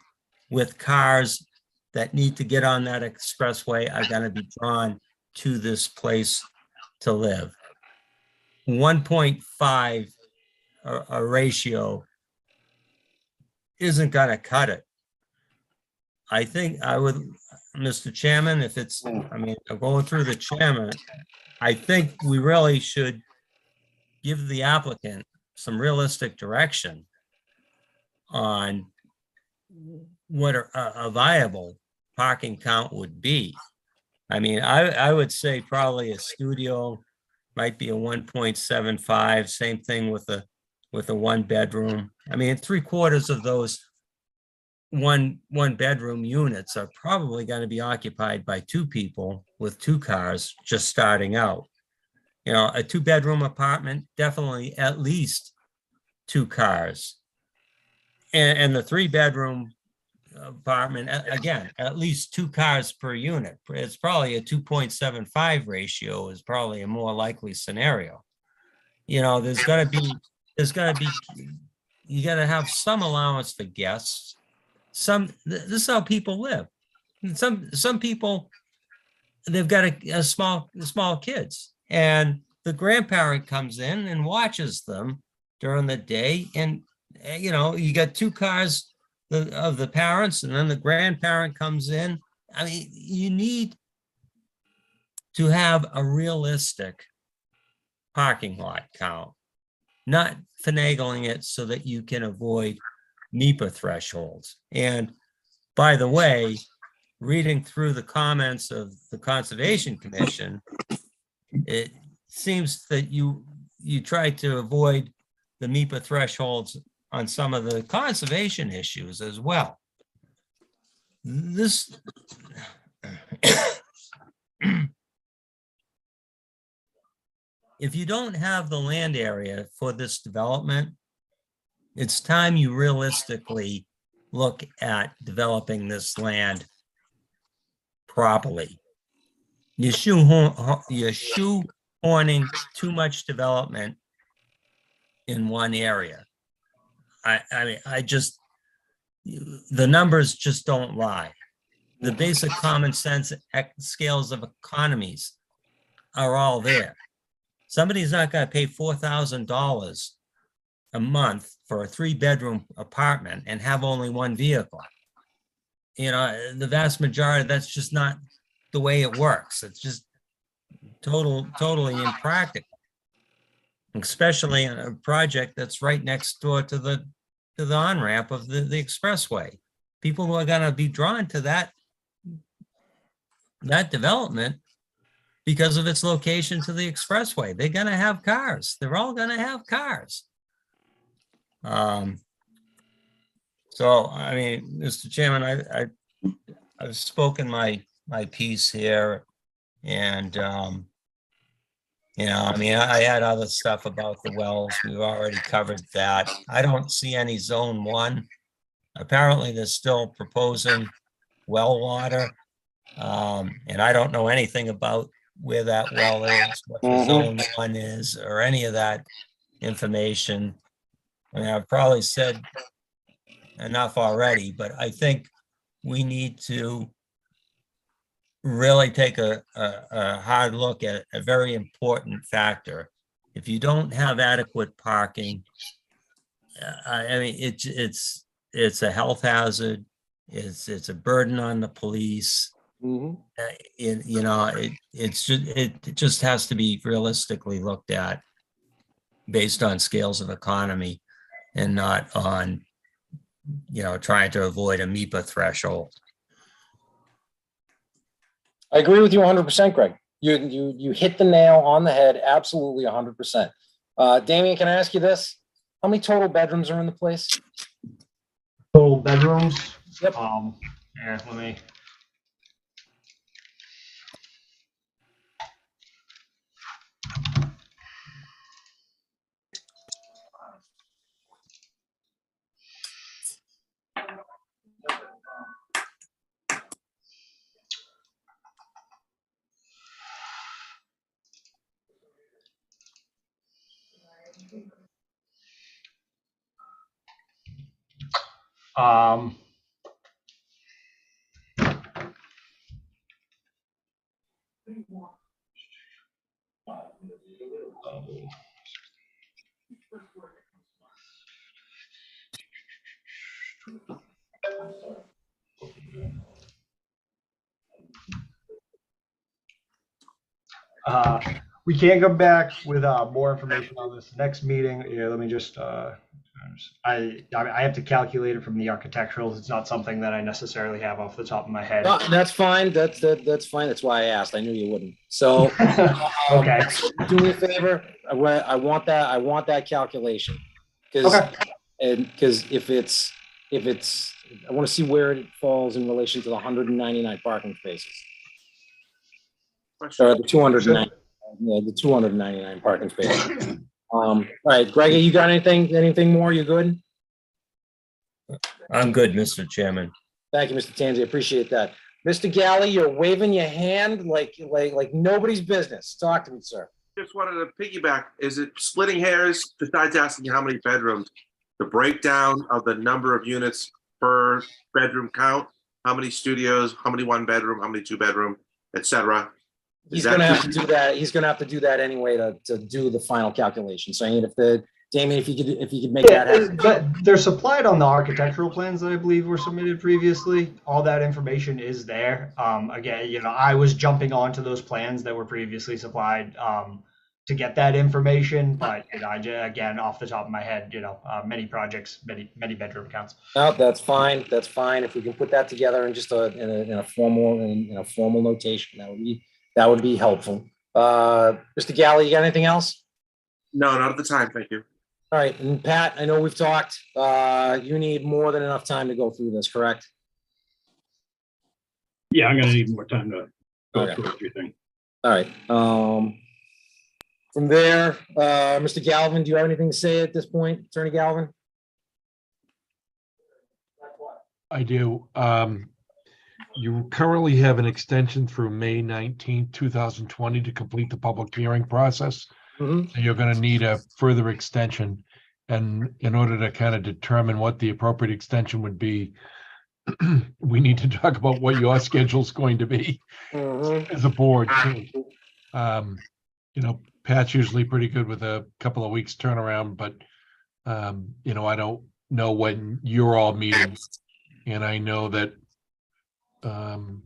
with cars that need to get on that expressway are going to be drawn to this place to live. 1.5 a ratio isn't going to cut it. I think I would, Mr. Chairman, if it's, going through the chairman, I think we really should give the applicant some realistic direction on what a viable parking count would be. I mean, I would say probably a studio might be a 1.75, same thing with a 1-bedroom. I mean, 3/4 of those one bedroom units are probably going to be occupied by 2 people with 2 cars just starting out. You know, a 2-bedroom apartment, definitely at least 2 cars. And the 3-bedroom apartment, again, at least 2 cars per unit. It's probably a 2.75 ratio is probably a more likely scenario. You know, you got to have some allowance for guests. This is how people live. Some people, they've got a small kids, and the grandparent comes in and watches them during the day. And, you got 2 cars of the parents, and then the grandparent comes in. I mean, you need to have a realistic parking lot count, not finagling it so that you can avoid NEPA thresholds. And by the way, reading through the comments of the Conservation Commission, it seems that you you try to avoid the MEPA thresholds on some of the conservation issues as well. This if you don't have the land area for this development, it's time you realistically look at developing this land properly. You're shoehorning too much development in one area. I mean, the numbers just don't lie. The basic common sense scales of economies are all there. Somebody's not going to pay $4,000 a month for a 3-bedroom apartment and have only one vehicle. You know, the vast majority, that's just not the way it works. It's just totally impractical, especially in a project that's right next door to the on-ramp of the expressway. People who are going to be drawn to that development because of its location to the expressway. They're going to have cars. They're all going to have cars. So, I mean, Mr. Chairman, I've spoken my piece here, and you know, I mean, I had other stuff about the wells. We've already covered that. I don't see any zone 1. Apparently, they're still proposing well water, and I don't know anything about where that well is, what the zone 1 is, or any of that information. I mean, I've probably said enough already, but I think we need to really take a hard look at a very important factor. If you don't have adequate parking, I mean, it's a health hazard. It's a burden on the police. You know, it just has to be realistically looked at based on scales of economy and not on, you know, trying to avoid a MEPA threshold. I agree with you 100%, Greg. You hit the nail on the head. Absolutely 100%. Damien, can I ask you this? How many total bedrooms are in the place? Total bedrooms. Yep. Yeah, let me. We can come back with more information on this next meeting. Yeah, let me just. I have to calculate it from the architecturals. It's not something that I necessarily have off the top of my head. No, that's fine. That's fine. That's why I asked. I knew you wouldn't. So, Okay. Do me a favor. I want that calculation because if it's I want to see where it falls in relation to the 199 parking spaces. Or the 209, the 299 parking spaces. All right, Greg, you got anything more? You good? I'm good, Mr. Chairman. Thank you, Mr. Tanzi. Appreciate that. Mr. Galley, you're waving your hand like nobody's business. Talk to me, sir. Just wanted to piggyback. Is it splitting hairs? Besides asking how many bedrooms, the breakdown of the number of units per bedroom count, how many studios, how many 1-bedroom, how many 2-bedroom, etc. He's going to have to do that. He's going to have to do that anyway to do the final calculation. So, I mean, Damien, if you could make that happen. But they're supplied on the architectural plans that I believe were submitted previously. All that information is there. Again, you know, I was jumping onto those plans that were previously supplied to get that information. But you know, again, off the top of my head, you know, many projects, many bedroom counts. No, that's fine. That's fine. If we can put that together in just in a formal notation, that would be helpful. Mr. Galley, you got anything else? No, not at the time, thank you. All right, and Pat, I know we've talked, you need more than enough time to go through this, correct? Yeah, I'm gonna need more time to go Okay. through everything. All right, from there, Mr. Galvin, do you have anything to say at this point, Attorney Galvin? I do. You currently have an extension through May 19th, 2020 to complete the public hearing process. Mhm. So you're going to need a further extension. And in order to kind of determine what the appropriate extension would be, we need to talk about what your schedule is going to be Mhm. as a board too. Pat's usually pretty good with a couple of weeks turnaround, but I don't know when you're all meeting. And I know that the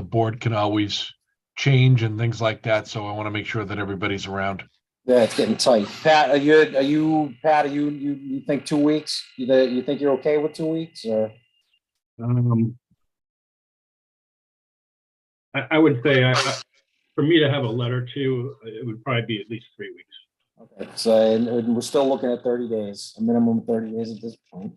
board can always change and things like that. So I want to make sure that everybody's around. Yeah, it's getting tight. Pat, Pat, you think 2 weeks? You think you're okay with 2 weeks or? I would say for me to have a letter to, it would probably be at least 3 weeks. Okay, so and we're still looking at 30 days, a minimum of 30 days at this point.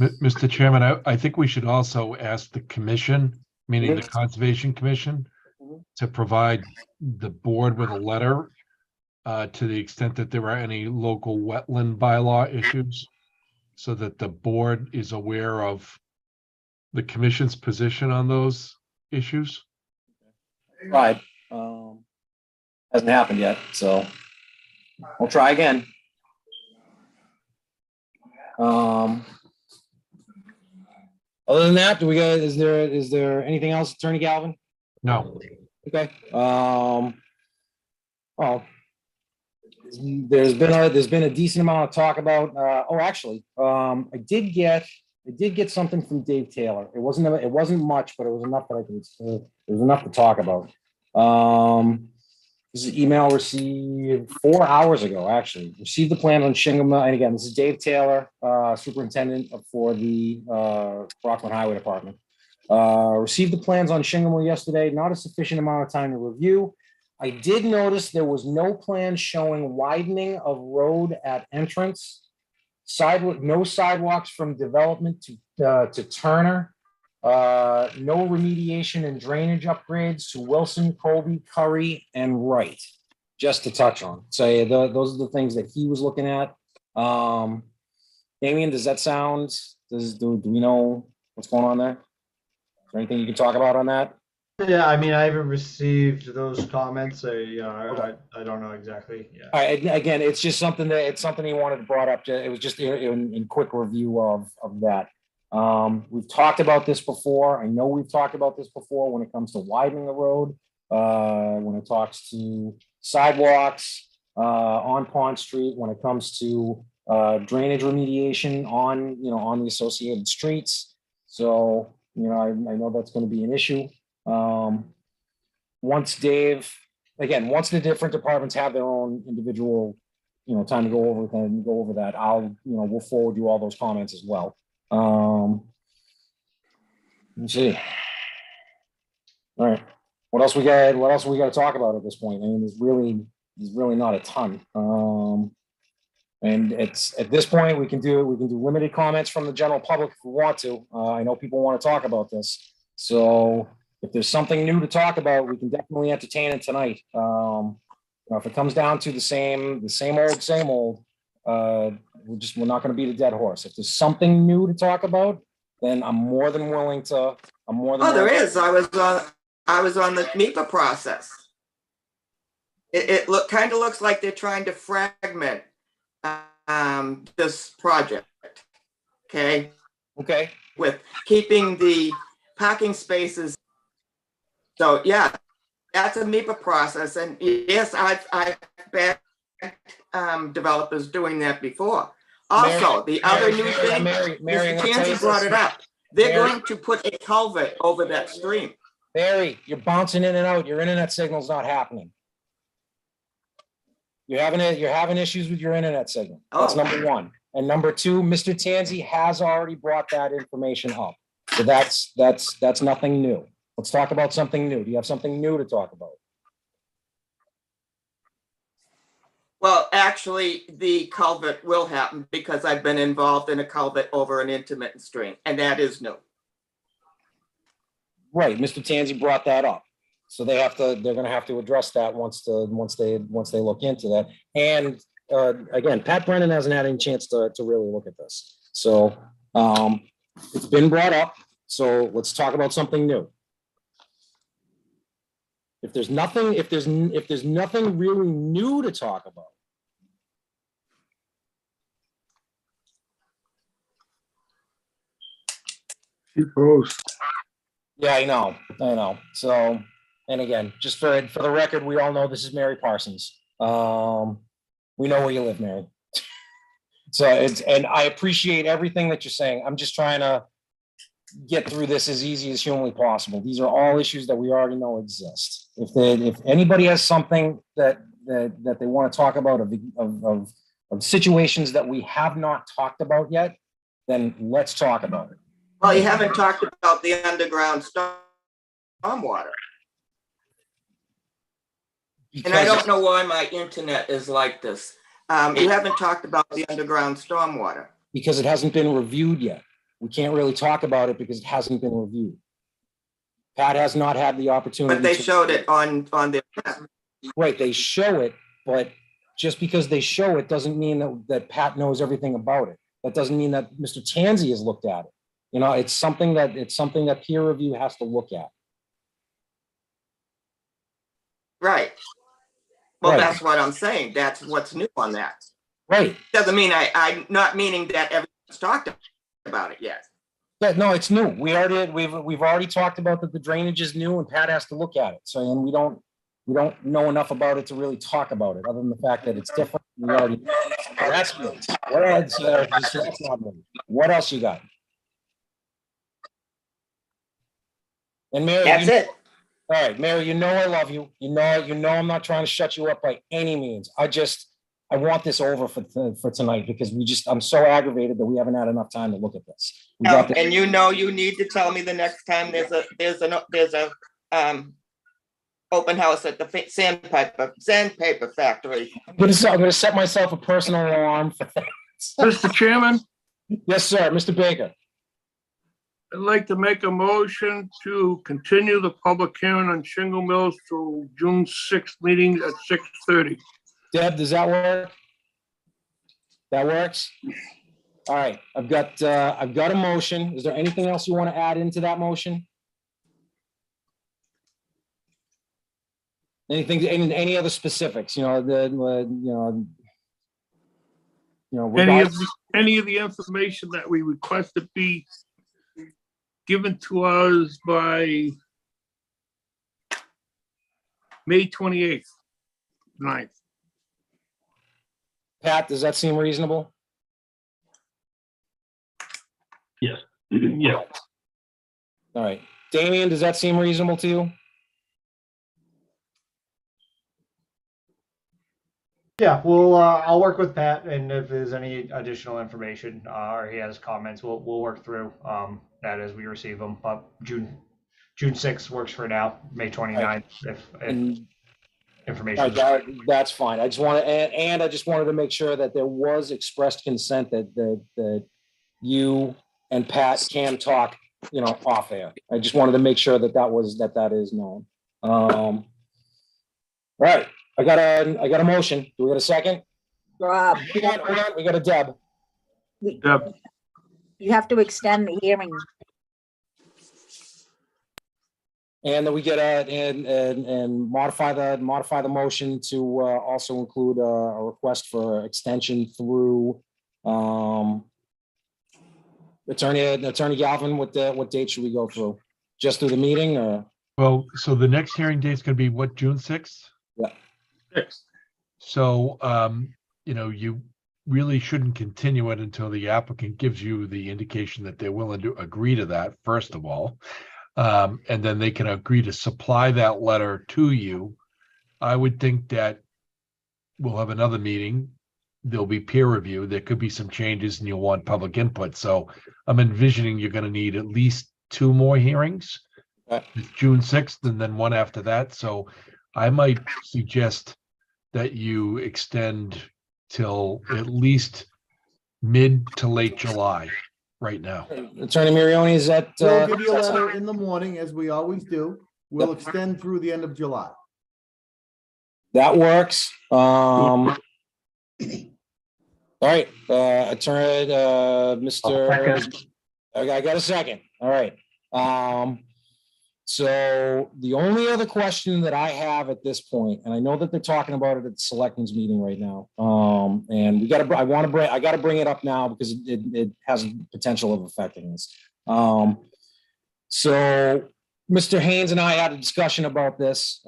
Mr. Chairman, I think we should also ask the commission, meaning the Conservation Commission, Mhm. to provide the board with a letter to the extent that there are any local wetland bylaw issues, so that the board is aware of the commission's position on those issues. Right. Hasn't happened yet, so we'll try again. Other than that, is there anything else, Attorney Galvin? No. Okay, well, there's been a decent amount of talk about, actually, I did get something from Dave Taylor. It wasn't much, but it was enough that it was enough to talk about. This is an email received 4 hours ago, actually. Received the plan on Shingle Mill, and again, this is Dave Taylor, Superintendent for the Rockland Highway Department. Received the plans on Shingle Mill yesterday, not a sufficient amount of time to review. I did notice there was no plan showing widening of road at entrance. No sidewalks from development to Turner. No remediation and drainage upgrades to Wilson, Colby, Curry, and Wright, just to touch on. So those are the things that he was looking at. Damien, does that sound, do we know what's going on there? Is there anything you can talk about on that? Yeah, I mean, I haven't received those comments. I don't know exactly. Yeah. All right, again, it's just something he wanted to brought up. It was just in quick review of that. We've talked about this before. I know we've talked about this before when it comes to widening the road, when it talks to sidewalks on Pond Street, when it comes to drainage remediation on the associated streets. So, I know that's going to be an issue. Once the different departments have their own individual, time to go over that, we'll forward you all those comments as well. Let's see. All right. What else we got to talk about at this point? I mean, there's really not a ton. And it's at this point we can do limited comments from the general public if we want to. I know people want to talk about this. So if there's something new to talk about, we can definitely entertain it tonight. If it comes down to the same old, we're not going to beat a dead horse. If there's something new to talk about, then I'm more than willing to. There is. I was on the MEPA process. It kind of looks like they're trying to fragment this project. Okay. With keeping the parking spaces. So yeah, that's a MEPA process, and yes, I've been developers doing that before. Also, the other new thing, Mr. Chancellor brought it up. They're going to put a culvert over that stream. Barry, you're bouncing in and out. Your internet signal's not happening. You're having issues with your internet signal. That's number one. And number two, Mr. Tanzi has already brought that information up. So that's nothing new. Let's talk about something new. Do you have something new to talk about? Well, actually, the culvert will happen because I've been involved in a culvert over an intermittent stream, and that is new. Right, Mr. Tanzi brought that up. So they're gonna have to address that once they look into that. And again, Pat Brennan hasn't had any chance to really look at this. So it's been brought up, so let's talk about something new. If there's nothing really new to talk about. Yeah, I know. So, and again, just for the record, we all know this is Mary Parsons. We know where you live, Mary. So and I appreciate everything that you're saying. I'm just trying to get through this as easy as humanly possible. These are all issues that we already know exist. If anybody has something that they want to talk about of situations that we have not talked about yet, then let's talk about it. Well, you haven't talked about the underground stormwater. And I don't know why my internet is like this. You haven't talked about the underground stormwater. Because it hasn't been reviewed yet. We can't really talk about it because it hasn't been reviewed. Pat has not had the opportunity. But they showed it on their map. Right, they show it, but just because they show it doesn't mean that Pat knows everything about it. That doesn't mean that Mr. Tanzi has looked at it. You know, it's something that peer review has to look at. Right. Well, Right. That's what I'm saying. That's what's new on that. Right. Doesn't mean I'm not meaning that everyone's talked about it yet. Yeah, no, it's new. We've already talked about that the drainage is new and Pat has to look at it. So, and we don't know enough about it to really talk about it, other than the fact that it's different. We already know. That's good. What else you got? And Mary, That's it. All right, Mary, you know I love you. You know I'm not trying to shut you up by any means. I want this over for tonight because I'm so aggravated that we haven't had enough time to look at this. And you know you need to tell me the next time there's a open house at the sandpaper factory. I'm gonna set myself a personal alarm for that. Mr. Chairman, Yes, sir, Mr. Baker. I'd like to make a motion to continue the public hearing on Shingle Mills to June 6th meeting at 6:30. Deb, does that work? That works? All right, I've got a motion. Is there anything else you want to add into that motion? Anything, any other specifics, Any of the information that we requested be given to us by May 28th, 9th. Pat, does that seem reasonable? Yes. Yeah. All right. Damian, does that seem reasonable to you? Yeah, well, I'll work with Pat, and if there's any additional information or he has comments, we'll work through that as we receive them. But June 6th works for now. May 29th, if information. That's fine. I just wanted to make sure that there was expressed consent that you and Pat can talk, off air. I just wanted to make sure that is known. All right. I got a motion. Do we got a second? Rob, Hold on. We got a Deb. Deb, you have to extend the hearing. And then we get and modify the motion to also include a request for extension through Attorney Galvin. What date should we go through? Just through the meeting or? Well, so the next hearing date is going to be what, June 6th? Yeah. 6th. So, you really shouldn't continue it until the applicant gives you the indication that they're willing to agree to that, first of all. And then they can agree to supply that letter to you. I would think that we'll have another meeting. There'll be peer review. There could be some changes and you'll want public input. So I'm envisioning you're going to need at least 2 more hearings. It's June 6th and then one after that. So I might suggest that you extend till at least mid to late July right now. Attorney Marioni, is that? We'll give you a letter in the morning, as we always do. We'll extend through the end of July. That works. All right, Attorney, Mr. I got a second. All right. So the only other question that I have at this point, and I know that they're talking about it at the selectmen's meeting right now. And we got to, I got to bring it up now because it has potential of affecting this. So Mr. Haynes and I had a discussion about this.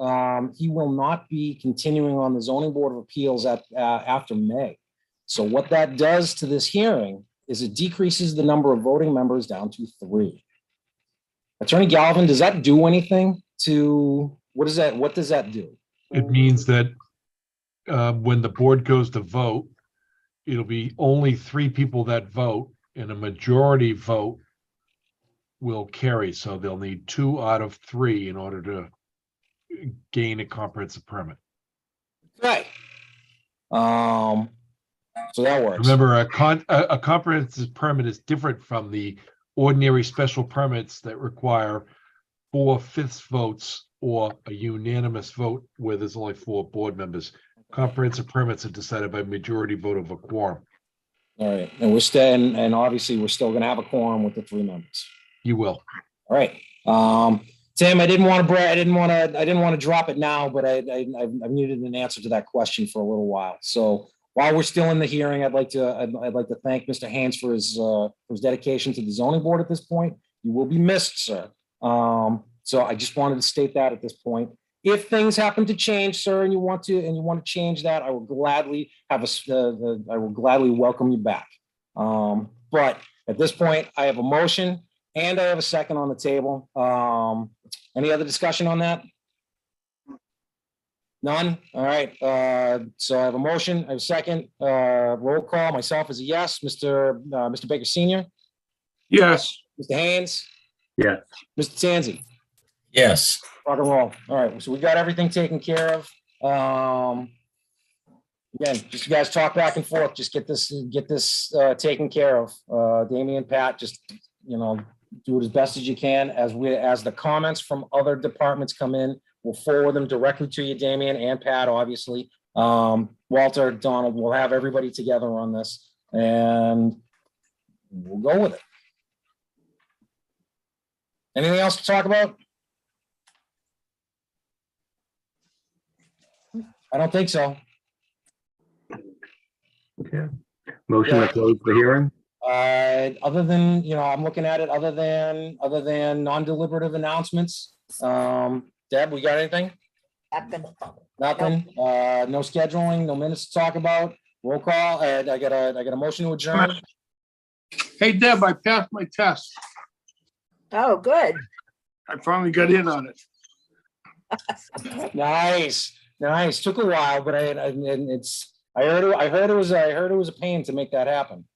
He will not be continuing on the zoning board of appeals after May. So what that does to this hearing is it decreases the number of voting members down to 3. Attorney Galvin, does that do anything to, what does that do? It means that when the board goes to vote, it'll be only 3 people that vote, and a majority vote will carry. So they'll need 2 out of 3 in order to gain a comprehensive permit. Right. So that works. Remember, a comprehensive permit is different from the ordinary special permits that require 4/5 votes or a unanimous vote where there's only 4 board members. Comprehensive permits are decided by majority vote of a quorum. All right, and we're staying, and obviously we're still going to have a quorum with the 3 members. You will. All right. Tim, I didn't want to drop it now, but I've needed an answer to that question for a little while. So while we're still in the hearing, I'd like to thank Mr. Haynes for his dedication to the zoning board at this point. You will be missed, sir. So I just wanted to state that at this point. If things happen to change, sir, and you want to change that, I will gladly welcome you back. But at this point, I have a motion and I have a second on the table. Any other discussion on that? None? All right. So I have a motion, I have a second. Roll call, myself is a yes. Mr. Baker Senior? Yes. Mr. Haynes? Yes. Mr. Tanzi? Yes. Rock and roll. All right, so we got everything taken care of. Again, just you guys talk back and forth, just get this taken care of. Damian, Pat, just, do it as best as you can. As the comments from other departments come in, we'll forward them directly to you, Damian and Pat, obviously. Walter, Donald, we'll have everybody together on this and we'll go with it. Anything else to talk about? I don't think so. Okay. Motion to close the hearing? Other than, I'm looking at it, other than non-deliberative announcements. Deb, we got anything? Nothing. No scheduling, no minutes to talk about. Roll call. I got a motion to adjourn. Hey, Deb, I passed my test. Oh, good. I finally got in on it. Nice. Took a while, but I heard it was a pain to make that happen.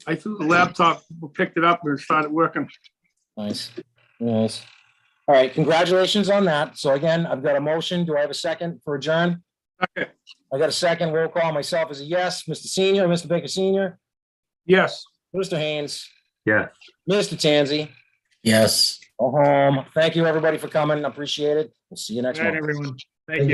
I threw the laptop, picked it up and it started working. Nice. All right, congratulations on that. So again, I've got a motion. Do I have a second for adjourn? Okay. I got a second. Roll call. Myself is a yes. Mr. Senior, Mr. Baker Senior, Yes. Mr. Haynes, Yes. Mr. Tanzi. Yes. Go home. Thank you, everybody, for coming. I appreciate it. We'll see you next Good night, month. everyone. Thank you.